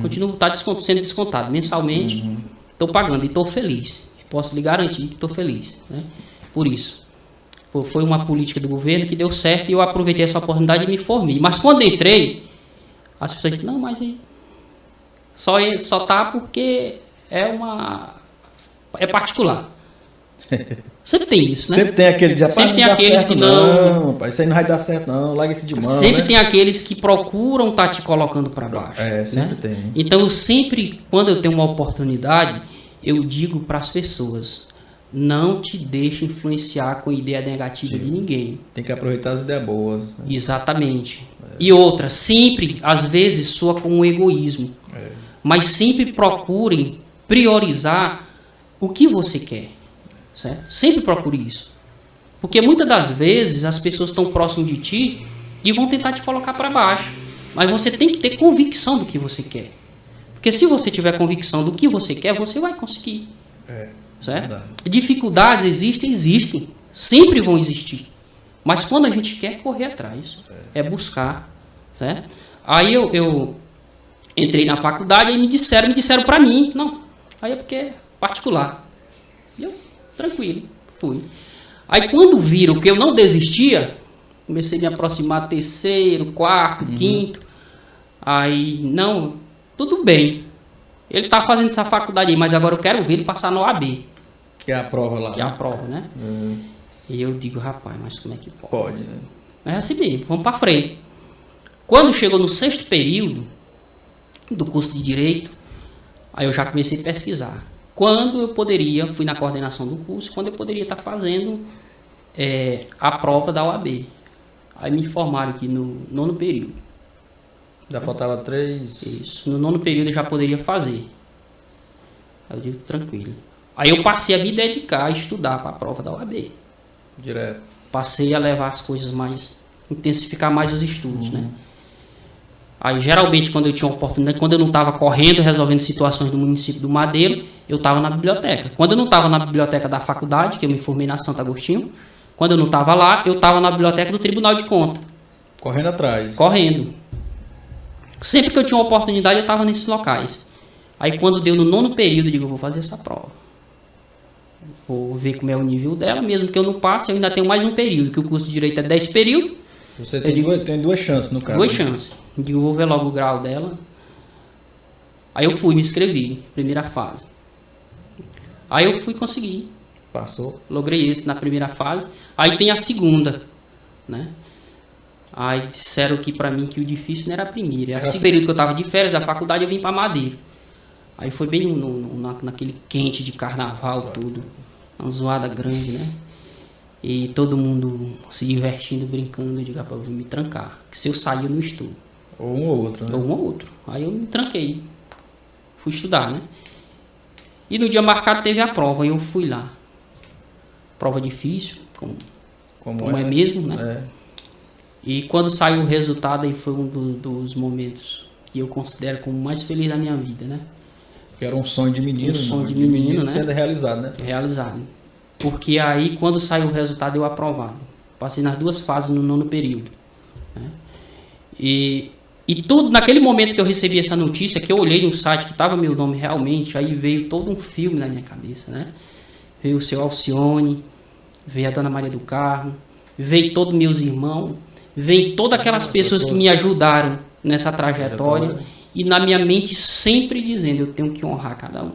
Continuo sendo descontado mensalmente. Estou pagando e estou feliz. Posso lhe garantir que estou feliz. Né? Por isso. Foi uma política do governo que deu certo e eu aproveitei essa oportunidade e me formei. Mas quando entrei, as pessoas dizem, não, mas aí só tá porque é particular. Sempre tem isso, né? Sempre tem aquele dia, sempre tem aqueles que não, isso aí não vai dar certo não, larga esse de mão. Sempre tem aqueles que procuram estar te colocando para baixo. Sempre né? tem. Então eu sempre, quando eu tenho uma oportunidade, eu digo para as pessoas, não te deixe influenciar com ideia negativa de ninguém. Tem que aproveitar as ideias boas. Né? Exatamente. E outra, sempre, às vezes, soa com um egoísmo. Mas sempre procurem priorizar o que você quer. Certo? Sempre procure isso. Porque muitas das vezes as pessoas estão próximas de ti e vão tentar te colocar para baixo. Mas você tem que ter convicção do que você quer. Porque se você tiver convicção do que você quer, você vai conseguir. Certo? Dificuldades existem. Sempre vão existir. Mas quando a gente quer, correr atrás. É buscar. Certo? Aí eu entrei na faculdade e me disseram para mim, não. Aí é porque é particular. E eu, tranquilo, fui. Aí quando viram que eu não desistia, comecei a me aproximar terceiro, quarto, quinto. Aí, não, tudo bem. Ele está fazendo essa faculdade aí, mas agora eu quero ver ele passar no OAB. Que é a prova lá. Que é a prova, né? E eu digo, rapaz, mas como é que pode? Pode, né? Mas assim mesmo, vamos para frente. Quando chegou no 6º período do curso de Direito, aí eu já comecei a pesquisar. Quando eu poderia, fui na coordenação do curso, quando eu poderia estar fazendo a prova da OAB. Aí me informaram que no 9º período. Já faltava 3... Isso, no 9º período eu já poderia fazer. Aí eu digo, tranquilo. Aí eu passei a me dedicar a estudar para a prova da OAB. Direto. Passei a levar as coisas mais, intensificar mais os estudos, né? Aí geralmente quando eu tinha oportunidade, quando eu não estava correndo, resolvendo situações do município do Madeiro, eu estava na biblioteca. Quando eu não estava na biblioteca da faculdade, que eu me formei na Santo Agostinho, quando eu não estava lá, eu estava na biblioteca do Tribunal de Contas. Correndo atrás. Correndo. Sempre que eu tinha uma oportunidade, eu estava nesses locais. Aí quando deu no 9º período, eu digo, eu vou fazer essa prova. Vou ver como é o nível dela, mesmo que eu não passe, eu ainda tenho mais um período, que o curso de Direito é 10 períodos. Você tem duas chances, no caso. 2 chances. Eu digo, vou ver logo o grau dela. Aí eu fui, me inscrevi, primeira fase. Aí eu fui conseguir. Passou. Logrei isso na primeira fase. Aí tem a segunda, né? Aí disseram que pra mim que o difícil não era a primeira. Esse período que eu tava de férias da faculdade, eu vim pra Madeira. Aí foi bem naquele quente de carnaval, tudo. Uma zoada grande, né? E todo mundo se divertindo, brincando. Eu digo, rapaz, eu vou me trancar. Que se eu sair, eu não estudo. Ou um ou outro, né? Ou um ou outro. Aí eu me tranquei. Fui estudar, né? E no dia marcado teve a prova. E eu fui lá. Prova difícil, como é mesmo, né? É. E quando saiu o resultado, aí foi um dos momentos que eu considero como o mais feliz da minha vida, né? Que era um sonho de menino. Um sonho de menino, né? Sendo realizado, né? Realizado. Porque aí, quando saiu o resultado, eu aprovado. Passei nas 2 fases no 9º período. Né? E tudo, naquele momento que eu recebi essa notícia, que eu olhei no site que estava meu nome realmente, aí veio todo um filme na minha cabeça, né? Veio o seu Alcione, veio a Dona Maria do Carmo, veio todos meus irmãos, veio todas aquelas pessoas que me ajudaram nessa trajetória. E na minha mente sempre dizendo, eu tenho que honrar cada um.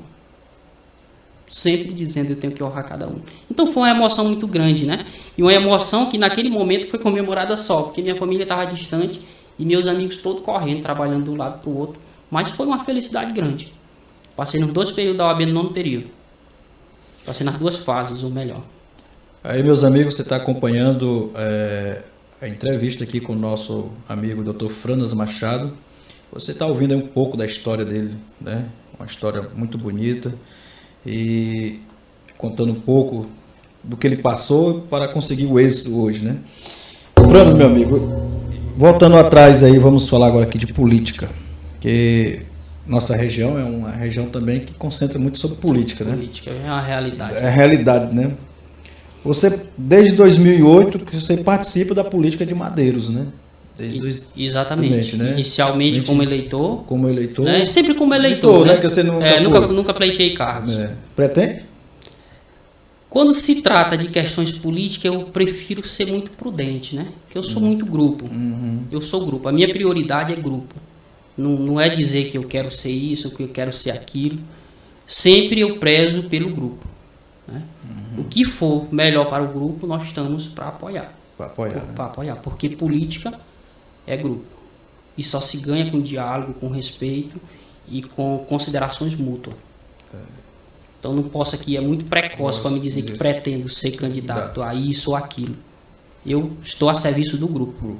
Sempre dizendo, eu tenho que honrar cada um. Então foi uma emoção muito grande, né? E uma emoção que naquele momento foi comemorada só, porque minha família estava distante e meus amigos todos correndo, trabalhando de um lado para o outro. Mas foi uma felicidade grande. Passei nos 2 períodos da OAB no 9º período. Passei nas 2 fases, ou melhor. Aí, meus amigos, você está acompanhando a entrevista aqui com o nosso amigo Dr. Franas Machado. Você está ouvindo aí um pouco da história dele, né? Uma história muito bonita e contando um pouco do que ele passou para conseguir o êxito hoje, né? Franas, meu amigo, voltando atrás aí, vamos falar agora aqui de política, que nossa região é uma região também que concentra muito sobre política, né? Política é uma realidade. É a realidade, né? Você, desde 2008, que você participa da política de Madeiros, né? Exatamente, né? Inicialmente como eleitor. Como eleitor. Né? Sempre como eleitor, né? Que você nunca pleiteei cargos. Pretende? Quando se trata de questões políticas, eu prefiro ser muito prudente, né? Porque eu sou muito grupo. Eu sou grupo. A minha prioridade é grupo. Não é dizer que eu quero ser isso, que eu quero ser aquilo. Sempre eu prezo pelo grupo. Né? O que for melhor para o grupo, nós estamos para apoiar. Para apoiar. Para apoiar. Porque política é grupo. E só se ganha com diálogo, com respeito e com considerações mútuas. Então não posso aqui, é muito precoce para me dizer que pretendo ser candidato a isso ou aquilo. Eu estou a serviço do grupo.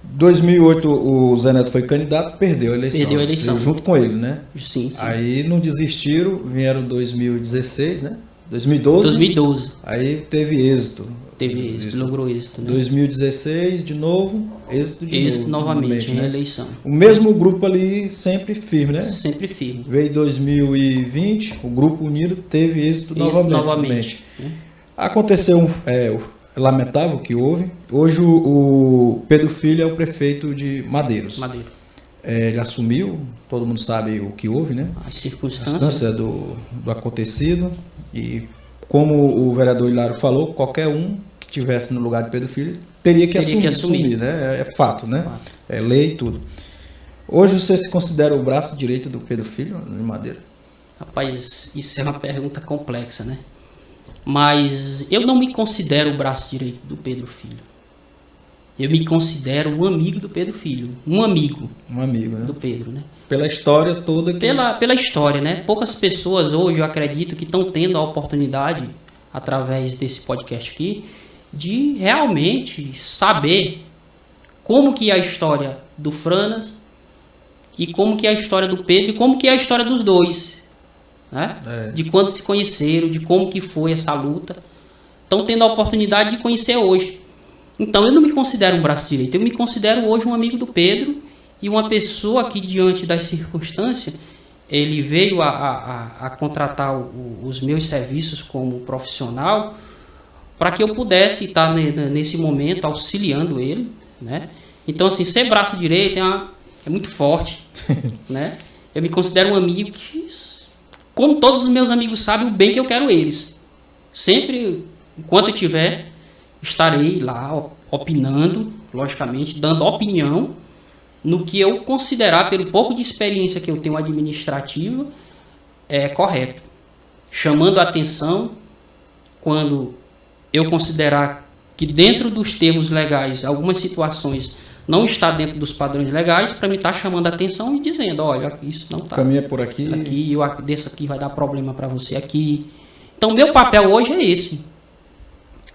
2008 o Zé Neto foi candidato, perdeu a eleição. Perdeu a eleição. Junto com ele, né? Sim. Aí não desistiram, vieram 2016, né? 2012. Aí teve êxito. Logrou êxito. Né? 2016, de novo, êxito novamente, né? Eleição. O mesmo grupo ali sempre firme, né? Sempre firme. Veio 2020, o Grupo Unido teve êxito novamente. Aconteceu, lamentável que houve. Hoje o Pedro Filho é o prefeito de Madeiros. Ele assumiu, todo mundo sabe o que houve, né? As circunstâncias do acontecido. E como o vereador Hilário falou, qualquer um que estivesse no lugar de Pedro Filho teria que assumir, né? É fato, né? É lei e tudo. Hoje você se considera o braço direito do Pedro Filho em Madeira? Rapaz, isso é uma pergunta complexa, né? Mas eu não me considero o braço direito do Pedro Filho. Eu me considero um amigo do Pedro Filho. Um amigo. Um amigo, né? Do Pedro, né? Pela história toda que... Pela história, né? Poucas pessoas hoje, eu acredito, que estão tendo a oportunidade, através desse podcast aqui, de realmente saber como que é a história do Franas e como que é a história do Pedro e como que é a história dos dois, né? De quando se conheceram, de como que foi essa luta. Estão tendo a oportunidade de conhecer hoje. Então eu não me considero um braço direito, eu me considero hoje um amigo do Pedro e uma pessoa que, diante das circunstâncias, ele veio a contratar os meus serviços como profissional para que eu pudesse estar nesse momento auxiliando ele, né? Então, assim, ser braço direito é muito forte, né? Eu me considero um amigo que, como todos os meus amigos sabem, o bem que eu quero eles. Sempre, enquanto eu tiver, estarei lá opinando, logicamente, dando opinião no que eu considerar, pelo pouco de experiência que eu tenho administrativa, correto. Chamando a atenção quando eu considerar que dentro dos termos legais, algumas situações não está dentro dos padrões legais, para mim estar chamando a atenção e dizendo, olha, isso não está. Caminha por aqui. Desse aqui vai dar problema para você aqui. Então, meu papel hoje é esse,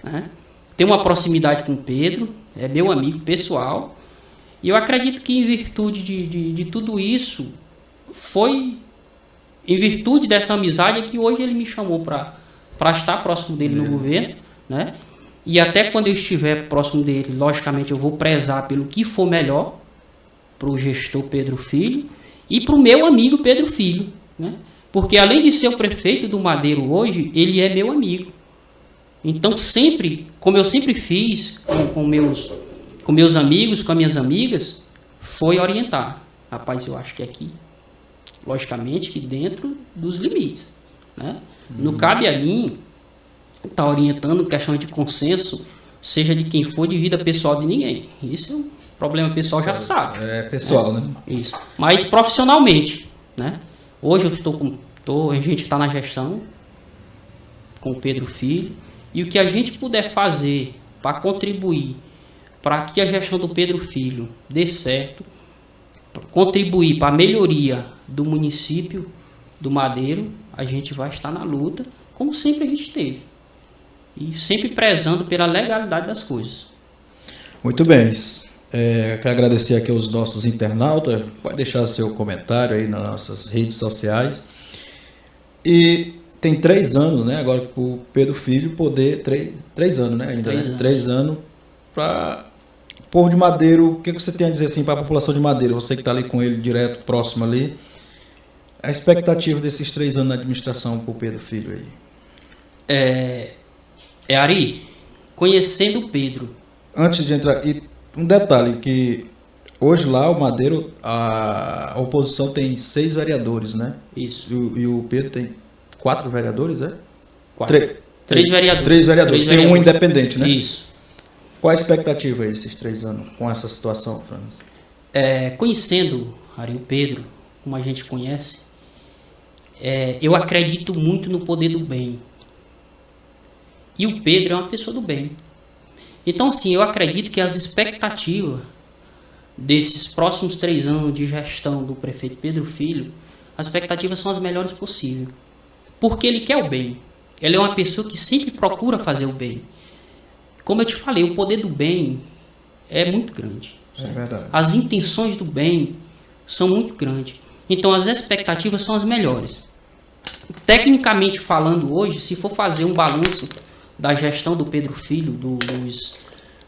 né? Tenho uma proximidade com o Pedro, é meu amigo pessoal, e eu acredito que em virtude de tudo isso, foi em virtude dessa amizade que hoje ele me chamou para estar próximo dele no governo, né? E até quando eu estiver próximo dele, logicamente eu vou prezar pelo que for melhor para o gestor Pedro Filho e para o meu amigo Pedro Filho, né? Porque além de ser o prefeito do Madeiro hoje, ele é meu amigo. Então sempre, como eu sempre fiz com meus amigos, com as minhas amigas, foi orientar. Rapaz, eu acho que aqui, logicamente que dentro dos limites, né? Não cabe a mim estar orientando questões de consenso, seja de quem for, de vida pessoal de ninguém. Isso é um problema pessoal, já sabe. É pessoal, né? Isso. Mas profissionalmente, né? Hoje a gente está na gestão com o Pedro Filho, e o que a gente puder fazer para contribuir para que a gestão do Pedro Filho dê certo, contribuir para a melhoria do município do Madeiro, a gente vai estar na luta, como sempre a gente teve. E sempre prezando pela legalidade das coisas. Muito bem. Quero agradecer aqui aos nossos internautas. Pode deixar seu comentário aí nas nossas redes sociais. E tem 3 anos, né? Agora para o Pedro Filho poder... 3 anos, né? Ainda, 3 anos. 3 anos para o povo de Madeiro. O que você tem a dizer assim para a população de Madeiro? Você que está ali com ele direto, próximo ali. A expectativa desses 3 anos na administração para o Pedro Filho aí? Ari, conhecendo o Pedro. Antes de entrar, e um detalhe, que hoje lá o Madeiro, a oposição tem 6 vereadores, né? Isso. E o Pedro tem 4 vereadores, é? 3 vereadores. 3 vereadores. Tem um independente, né? Isso. Qual a expectativa aí esses 3 anos com essa situação, Franz? Conhecendo, Ari, o Pedro, como a gente conhece, eu acredito muito no poder do bem. E o Pedro é uma pessoa do bem. Então, assim, eu acredito que as expectativas desses próximos 3 anos de gestão do prefeito Pedro Filho, as expectativas são as melhores possíveis. Porque ele quer o bem. Ele é uma pessoa que sempre procura fazer o bem. Como eu te falei, o poder do bem é muito grande. É verdade. As intenções do bem são muito grandes. Então, as expectativas são as melhores. Tecnicamente falando hoje, se for fazer um balanço da gestão do Pedro Filho,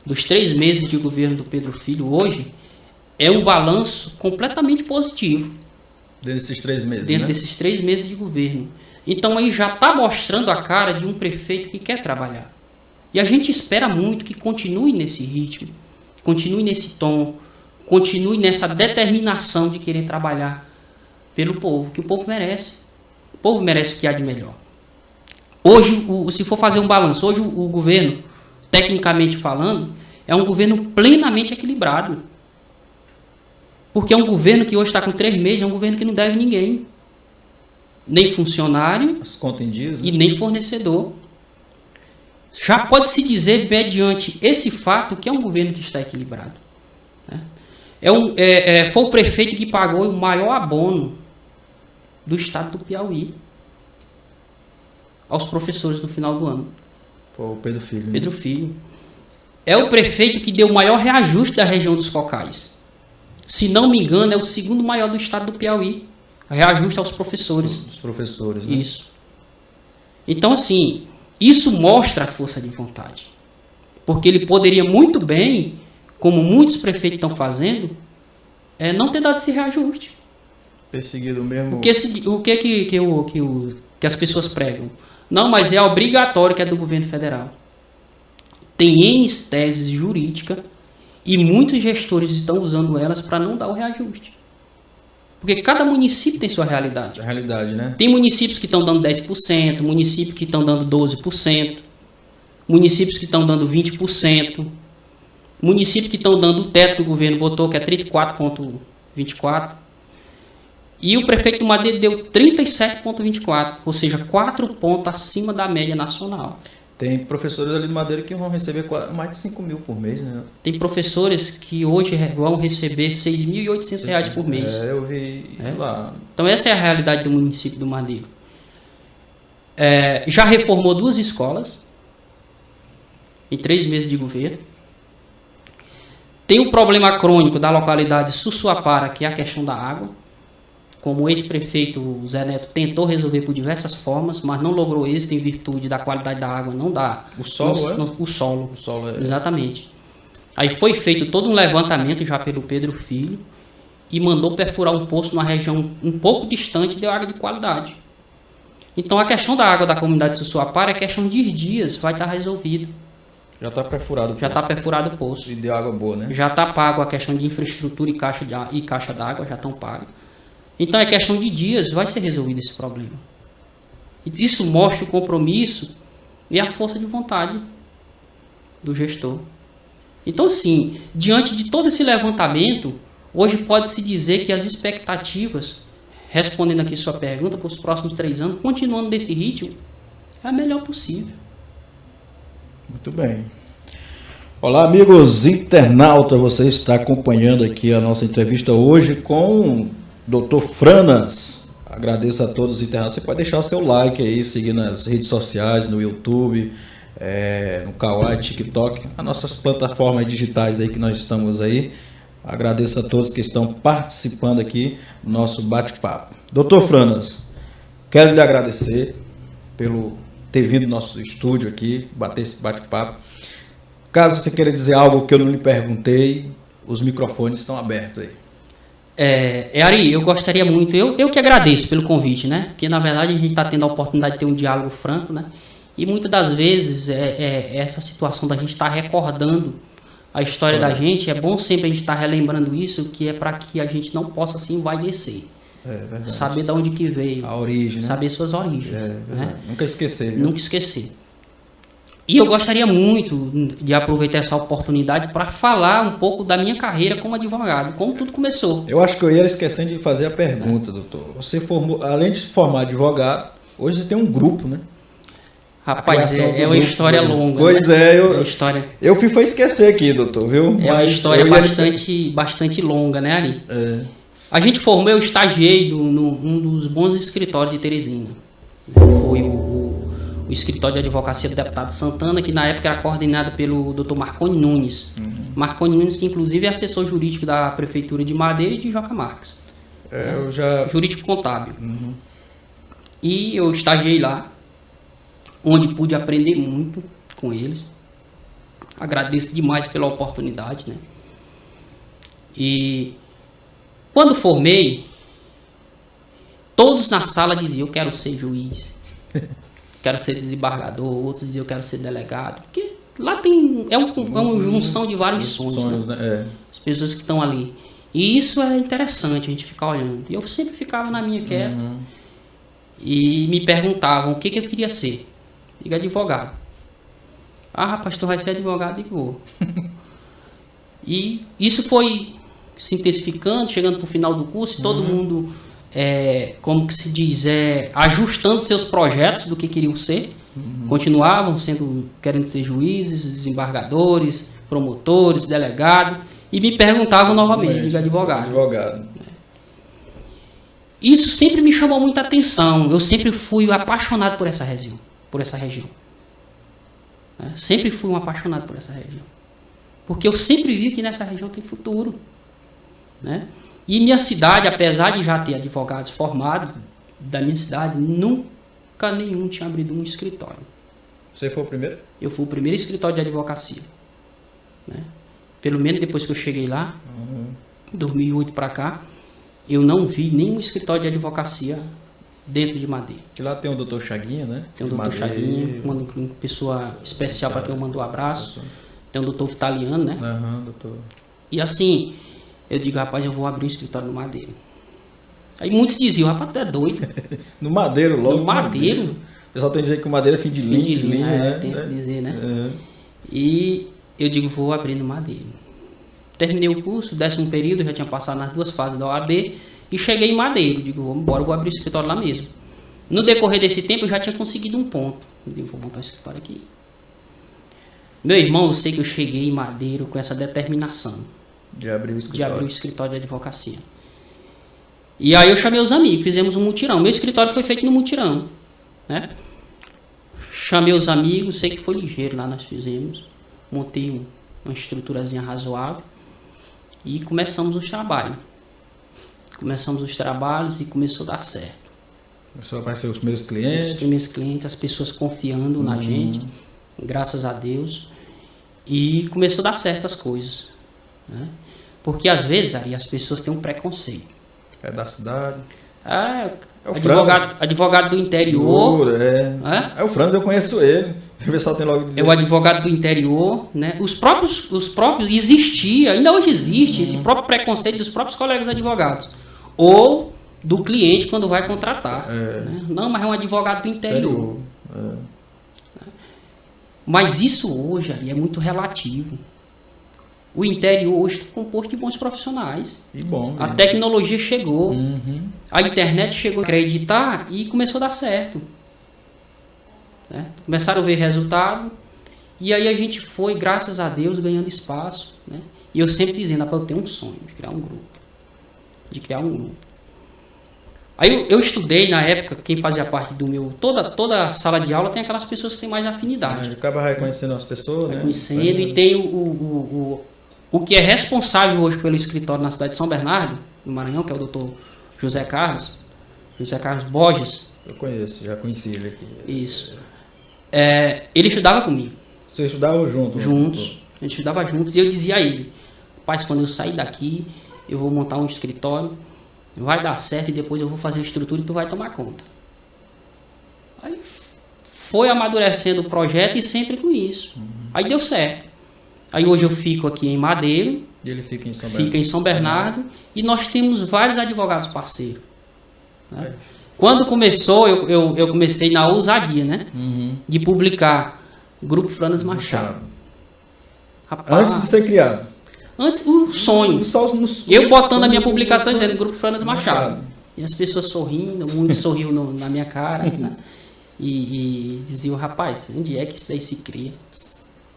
dos 3 meses de governo do Pedro Filho hoje, é um balanço completamente positivo. Dentro desses 3 meses, Dentro né? desses 3 meses de governo. Então aí já está mostrando a cara de um prefeito que quer trabalhar. E a gente espera muito que continue nesse ritmo, continue nesse tom, continue nessa determinação de querer trabalhar pelo povo, que o povo merece. O povo merece o que há de melhor. Hoje, se for fazer um balanço, hoje o governo, tecnicamente falando, é um governo plenamente equilibrado. Porque é um governo que hoje está com 3 meses, é um governo que não deve ninguém. Nem funcionário as contas em dias, né? E nem fornecedor. já pode-se dizer, mediante esse fato, que é um governo que está equilibrado. Né? Foi o prefeito que pagou o maior abono do estado do Piauí aos professores no final do ano. Foi o Pedro Filho. Pedro Filho. É o prefeito que deu o maior reajuste da região dos Cocais. Se não me engano, é o segundo maior do estado do Piauí. Reajuste aos professores. Os professores, né? Isso. Então, assim, isso mostra a força de vontade. Porque ele poderia muito bem, como muitos prefeitos estão fazendo, não ter dado esse reajuste. Ter seguido o mesmo... O que as pessoas pregam? Não, mas é obrigatório que é do governo federal. Tem N teses jurídicas e muitos gestores estão usando elas para não dar o reajuste. Porque cada município tem sua realidade. A realidade, né? Tem municípios que estão dando 10%, municípios que estão dando 12%, municípios que estão dando 20%, municípios que estão dando o teto que o governo botou, que é 34,24%. E o prefeito do Madeira deu 37,24%, ou seja, 4 pontos acima da média nacional. Tem professores ali de Madeira que vão receber mais de 5 mil por mês, né? Tem professores que hoje vão receber R$ 6.800 por mês. Eu vi lá. Então essa é a realidade do município do Madeira. Já reformou 2 escolas em 3 meses de governo. Tem um problema crônico da localidade Sussuapara, que é a questão da água. Como o ex-prefeito Zé Neto tentou resolver por diversas formas, mas não logrou êxito em virtude da qualidade da água, não dá. O solo, o solo. O solo Exatamente. Aí foi feito todo um levantamento já pelo Pedro Filho e mandou perfurar um poço numa região um pouco distante e deu água de qualidade. Então a questão da água da comunidade de Sussuapara é questão de dias, vai estar resolvido. Já está perfurado. Já está perfurado o poço. E deu água boa, né? Já está pago a questão de infraestrutura e caixa d'água, já estão pagos. Então é questão de dias, vai ser resolvido esse problema. Isso mostra o compromisso e a força de vontade do gestor. Então, assim, diante de todo esse levantamento, hoje pode-se dizer que as expectativas, respondendo aqui sua pergunta, para os próximos 3 anos, continuando desse ritmo, é a melhor possível. Muito bem. Olá, amigos internautas, você está acompanhando aqui a nossa entrevista hoje com Dr. Franas. Agradeço a todos os internautas. Você pode deixar o seu like aí, seguir nas redes sociais, no YouTube, no Kawaii, TikTok, as nossas plataformas digitais aí que nós estamos aí. Agradeço a todos que estão participando aqui do nosso bate-papo. Dr. Franas, quero lhe agradecer pelo ter vindo ao nosso estúdio aqui, bater esse bate-papo. Caso você queira dizer algo que eu não lhe perguntei, os microfones estão abertos aí. Ari, eu gostaria muito, eu que agradeço pelo convite, né? Porque na verdade a gente está tendo a oportunidade de ter um diálogo franco, né? E muitas das vezes essa situação da gente estar recordando a história da gente, é bom sempre a gente estar relembrando isso, que é para que a gente não possa assim envaidecer. Saber de onde que veio. A origem, né? Saber suas origens. Né? Nunca esquecer. Viu? Nunca esquecer. E eu gostaria muito de aproveitar essa oportunidade para falar um pouco da minha carreira como advogado, como tudo começou. Eu acho que eu ia esquecendo de fazer a pergunta, doutor. Você formou, além de se formar advogado, hoje você tem um grupo, né? Rapaz, é uma história longa. Pois né? Eu fui esquecer aqui, doutor, viu? É uma história bastante longa, né, Ari? A gente formou, eu estagiei num dos bons escritórios de Teresina. Foi o escritório de advocacia do deputado Santana, que na época era coordenado pelo Dr. Marconi Nunes. Marconi Nunes, que inclusive é assessor jurídico da Prefeitura de Madeira e de Joca Marques. Jurídico contábil. E eu estagiei lá, onde pude aprender muito com eles. Agradeço demais pela oportunidade, né? E quando formei, todos na sala diziam: eu quero ser juiz, quero ser desembargador. Outros diziam: eu quero ser delegado. Porque lá tem uma junção de vários sonhos, né? As pessoas que estão ali. E isso é interessante, a gente ficar olhando. E eu sempre ficava na minha quieta. E me perguntavam o que eu queria ser. Diga advogado. Ah, rapaz, tu vai ser advogado? Digo, vou. E isso foi se intensificando, chegando para o final do curso, e todo mundo, como que se diz, ajustando seus projetos do que queriam ser. Continuavam querendo ser juízes, desembargadores, promotores, delegados, e me perguntavam novamente, diga advogado. Isso sempre me chamou muita atenção. Eu sempre fui apaixonado por essa região. Sempre fui um apaixonado por essa região. Porque eu sempre vi que nessa região tem futuro. Né? E minha cidade, apesar de já ter advogados formados, da minha cidade, nunca nenhum tinha abrido um escritório. Você foi o primeiro? Eu fui o primeiro escritório de advocacia. Né? Pelo menos depois que eu cheguei lá, em 2008 para cá, eu não vi nenhum escritório de advocacia dentro de Madeira. Que lá tem o doutor Chaguinha, né? Tem o doutor Chaguinha, uma pessoa especial para quem eu mando um abraço. Tem o doutor Vitaliano, né? Doutor. E assim, eu digo, rapaz, eu vou abrir um escritório no Madeiro. Aí muitos diziam, rapaz, tu é doido. No Madeiro, logo. No Madeiro. O pessoal tem que dizer que o Madeiro é fim de linha, né? Tem que dizer, né? E eu digo, vou abrir no Madeiro. Terminei o curso, 10º período, já tinha passado nas 2 fases da OAB e cheguei em Madeiro. Digo, vamos embora, vou abrir o escritório lá mesmo. No decorrer desse tempo, eu já tinha conseguido um ponto. Eu digo, vou montar um escritório aqui. Meu irmão, eu sei que eu cheguei em Madeiro com essa determinação de abrir o escritório de advocacia. E aí eu chamei os amigos, fizemos um mutirão. Meu escritório foi feito no mutirão, né? Chamei os amigos, sei que foi ligeiro lá, nós fizemos. Montei uma estruturazinha razoável e começamos os trabalhos. E começou a dar certo. Começou a aparecer os primeiros clientes? Os primeiros clientes, as pessoas confiando na gente, graças a Deus. E começou a dar certo as coisas. Né? Porque às vezes, Ari, as pessoas têm um preconceito. É da cidade. É o advogado do interior. É o Franz, eu conheço ele. O pessoal tem logo dizer. É o advogado do interior, né? Os próprios existia, ainda hoje existe esse próprio preconceito dos próprios colegas advogados ou do cliente quando vai contratar. Né? Não, mas é um advogado do interior. Mas isso hoje ali é muito relativo. O interior hoje está composto de bons profissionais. E bom. A tecnologia chegou. A internet chegou a acreditar e começou a dar certo. Né? Começaram a ver resultado. E aí a gente foi, graças a Deus, ganhando espaço. Né? E eu sempre dizendo, eu tenho um sonho de criar um grupo. Aí eu estudei na época, quem fazia parte do meu... Toda sala de aula tem aquelas pessoas que têm mais afinidade. Acaba reconhecendo as pessoas, né? Reconhecendo, e tem o que é responsável hoje pelo escritório na cidade de São Bernardo, no Maranhão, que é o doutor José Carlos Borges. Eu conheço, já conheci ele aqui. Isso. Ele estudava comigo. Vocês estudavam juntos? Juntos. A gente estudava juntos e eu dizia a ele, rapaz, quando eu sair daqui, eu vou montar um escritório, vai dar certo e depois eu vou fazer a estrutura e tu vai tomar conta. Aí foi amadurecendo o projeto e sempre com isso. Aí deu certo. Aí hoje eu fico aqui em Madeiro. E ele fica em São Bernardo. E nós temos vários advogados parceiros. Né? Quando começou, eu comecei na ousadia, né? De publicar Grupo Franas Machado. Rapaz, antes de ser criado. Antes, o sonho. Eu botando a minha publicação dizendo Grupo Franas Machado. E as pessoas sorrindo, o mundo sorriu na minha cara. Né? E diziam, rapaz, onde é que isso daí se cria?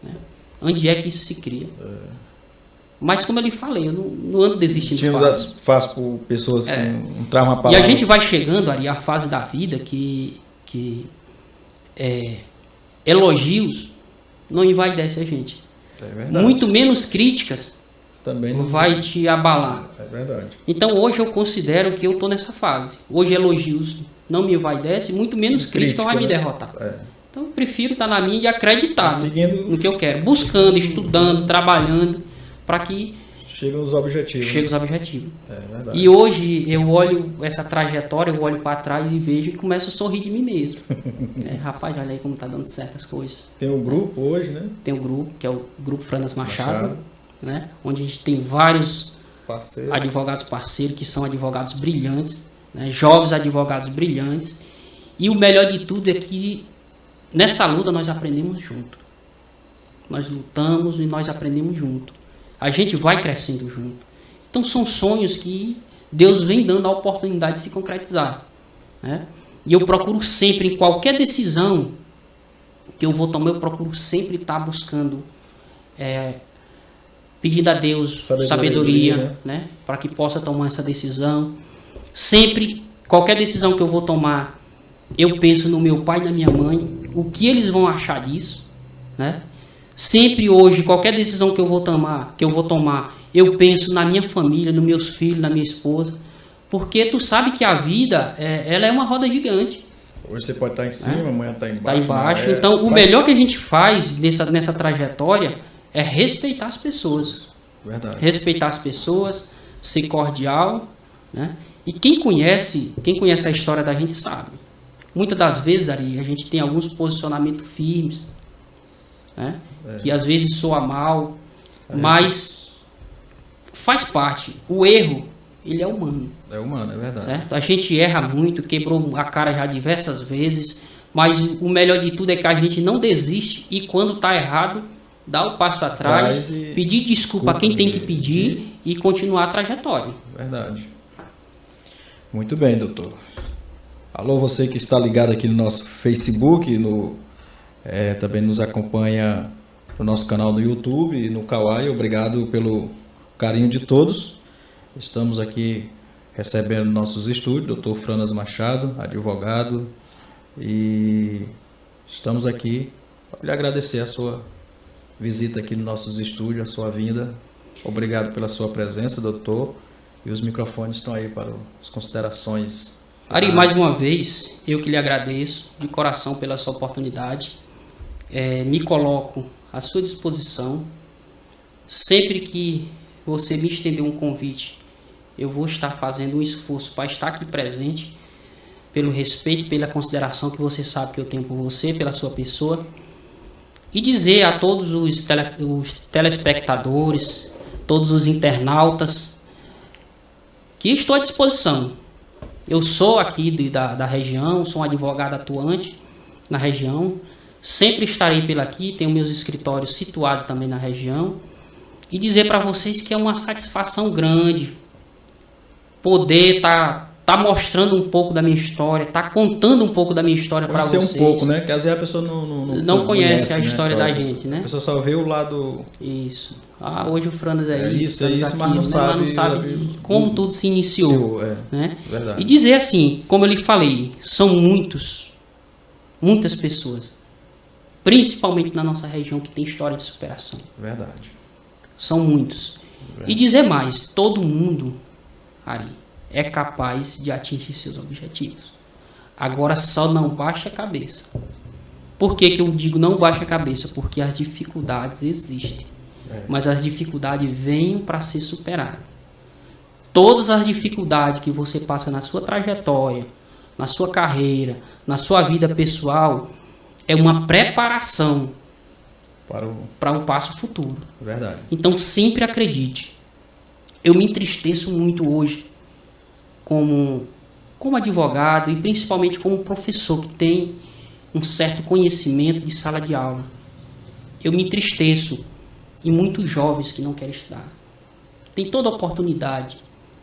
Né? Onde é que isso se cria? Mas como eu lhe falei, eu não ando desistindo fácil por pessoas que não travam a palavra. E a gente vai chegando ali à fase da vida que elogios não envaidece a gente. Muito menos críticas também não vai te abalar. É verdade. Então hoje eu considero que eu estou nessa fase. Hoje elogios não me envaidece, muito menos crítica vai me derrotar. Então eu prefiro estar na minha e acreditar no que eu quero. Buscando, estudando, trabalhando, para que chegue aos objetivos. É verdade. E hoje eu olho essa trajetória, eu olho para trás e vejo e começo a sorrir de mim mesmo. Rapaz, olha aí como está dando certo as coisas. Tem um grupo hoje, né? Tem um grupo, que é o Grupo Franas Machado. Né? Onde a gente tem vários advogados parceiros, que são advogados brilhantes, né? Jovens advogados brilhantes. E o melhor de tudo é que nessa luta nós aprendemos junto. Nós lutamos e nós aprendemos junto. A gente vai crescendo junto. Então são sonhos que Deus vem dando a oportunidade de se concretizar. Né? E eu procuro sempre, em qualquer decisão, que eu vou tomar, eu procuro sempre estar buscando, pedindo a Deus sabedoria, né? Para que possa tomar essa decisão. Sempre, qualquer decisão que eu vou tomar, eu penso no meu pai e na minha mãe, o que eles vão achar disso, né? Sempre hoje, qualquer decisão que eu vou tomar, eu penso na minha família, nos meus filhos, na minha esposa, porque tu sabe que a vida, ela é uma roda gigante. Hoje você pode estar em cima, amanhã está embaixo. Está embaixo. Então, o melhor que a gente faz nessa trajetória é respeitar as pessoas. Verdade. Respeitar as pessoas, ser cordial, né? E quem conhece a história da gente sabe. Muitas das vezes, Ari, a gente tem alguns posicionamentos firmes, né? Que às vezes soa mal, mas faz parte. O erro, ele é humano. É humano, é verdade. Certo? A gente erra muito, quebrou a cara já diversas vezes, mas o melhor de tudo é que a gente não desiste e quando está errado, dá o passo atrás, pedir desculpa a quem tem que pedir e continuar a trajetória. Verdade. Muito bem, doutor. Alô, você que está ligado aqui no nosso Facebook, também nos acompanha no nosso canal no YouTube e no Kawai. Obrigado pelo carinho de todos. Estamos aqui recebendo nossos estúdios, doutor Franas Machado, advogado, e estamos aqui para lhe agradecer a sua visita aqui nos nossos estúdios, a sua vinda. Obrigado pela sua presença, doutor, e os microfones estão aí para as considerações. Ari, mais uma vez, eu que lhe agradeço de coração pela sua oportunidade, me coloco à sua disposição, sempre que você me estender um convite, eu vou estar fazendo um esforço para estar aqui presente, pelo respeito, pela consideração que você sabe que eu tenho por você, pela sua pessoa, e dizer a todos os telespectadores, todos os internautas, que estou à disposição. Eu sou aqui da região, sou um advogado atuante na região, sempre estarei por aqui, tenho meus escritórios situados também na região, e dizer para vocês que é uma satisfação grande poder estar mostrando um pouco da minha história, estar contando um pouco da minha história para vocês. Um pouco, né? Que às vezes a pessoa não conhece a história da gente, né? A pessoa só vê o lado... Isso. Hoje o Franas é isso, aquilo, mas não sabe como tudo se iniciou. Né? Verdade. E dizer assim, como eu lhe falei, são muitas pessoas, principalmente na nossa região, que tem história de superação. Verdade. São muitos. Verdade. E dizer mais, todo mundo, Ari, é capaz de atingir seus objetivos. Agora só não baixa a cabeça. Por que eu digo não baixa a cabeça? Porque as dificuldades existem. Mas as dificuldades vêm para ser superadas. Todas as dificuldades que você passa na sua trajetória, na sua carreira, na sua vida pessoal, é uma preparação para um passo futuro. Verdade. Então sempre acredite. Eu me entristeço muito hoje como advogado e principalmente como professor que tem um certo conhecimento de sala de aula. Eu me entristeço e muitos jovens que não querem estudar. Tem toda a oportunidade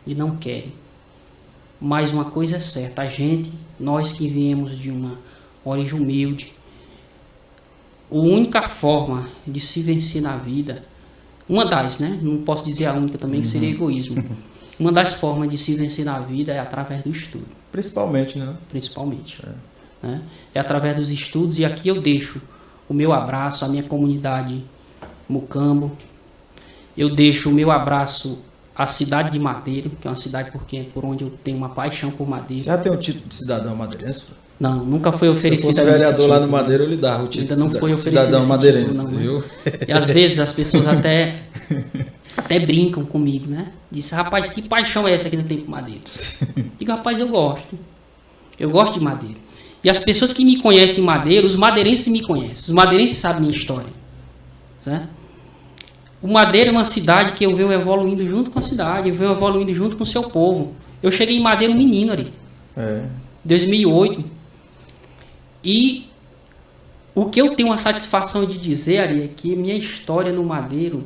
e não querem. Mas uma coisa é certa, nós que viemos de uma origem humilde, a única forma de se vencer na vida, uma das, né? Não posso dizer a única também, que seria egoísmo. Uma das formas de se vencer na vida é através do estudo. Principalmente, né? Principalmente. Né? É através dos estudos, e aqui eu deixo o meu abraço à minha comunidade Mucambo. Eu deixo o meu abraço à cidade de Madeiro, que é uma cidade por onde eu tenho uma paixão por Madeiro. Você já tem o título de cidadão madeirense? Não, nunca foi oferecido. Se fosse vereador lá no Madeiro, eu lhe dava o título. Ainda não foi oferecido cidadão madeirense, título, não, viu? E às vezes as pessoas até brincam comigo, né? Diz, rapaz, que paixão é essa que não tem por Madeiro? Digo, rapaz, eu gosto. Eu gosto de Madeiro. E as pessoas que me conhecem em Madeiro, os madeirenses me conhecem. Os madeirenses sabem minha história. Certo? O Madeiro é uma cidade que eu venho evoluindo junto com a cidade, eu venho evoluindo junto com o seu povo. Eu cheguei em Madeiro um menino ali. 2008. E o que eu tenho a satisfação de dizer, Ari, é que minha história no Madeiro,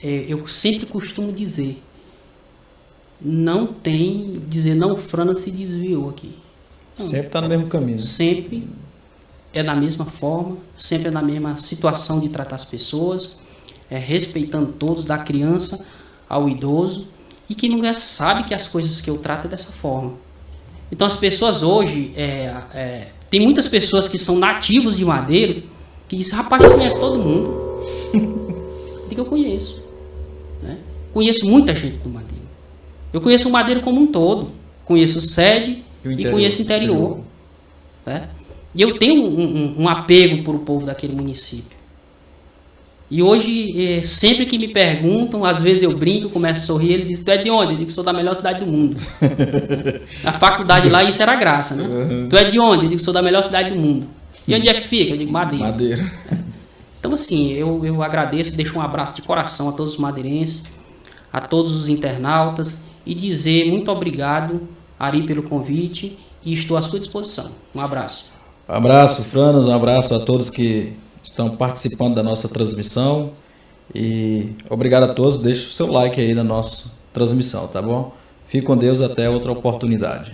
eu sempre costumo dizer, não, o Franas se desviou aqui. Não, sempre está no mesmo caminho. Sempre é da mesma forma, sempre é na mesma situação de tratar as pessoas, respeitando todos, da criança ao idoso, e que não sabe que as coisas que eu trato é dessa forma. Então as pessoas hoje, tem muitas pessoas que são nativos de Madeiro, que dizem, rapaz, tu conhece todo mundo. Eu digo, eu conheço. Né? Conheço muita gente do Madeiro. Eu conheço o Madeiro como um todo. Conheço sede e conheço o interior. Né? E eu tenho um apego por o povo daquele município. E hoje, sempre que me perguntam, às vezes eu brinco, começo a sorrir, ele diz, tu é de onde? Eu digo que sou da melhor cidade do mundo. Na faculdade lá, isso era graça, né? Uhum. Tu é de onde? Eu digo que sou da melhor cidade do mundo. E onde é que fica? Eu digo, Madeira. Madeira. Então, assim, eu agradeço, deixo um abraço de coração a todos os madeirenses, a todos os internautas, e dizer muito obrigado, Ari, pelo convite, e estou à sua disposição. Um abraço. Um abraço, Franas, um abraço a todos que estão participando da nossa transmissão, e obrigado a todos. Deixe o seu like aí na nossa transmissão, tá bom? Fique com Deus, até outra oportunidade.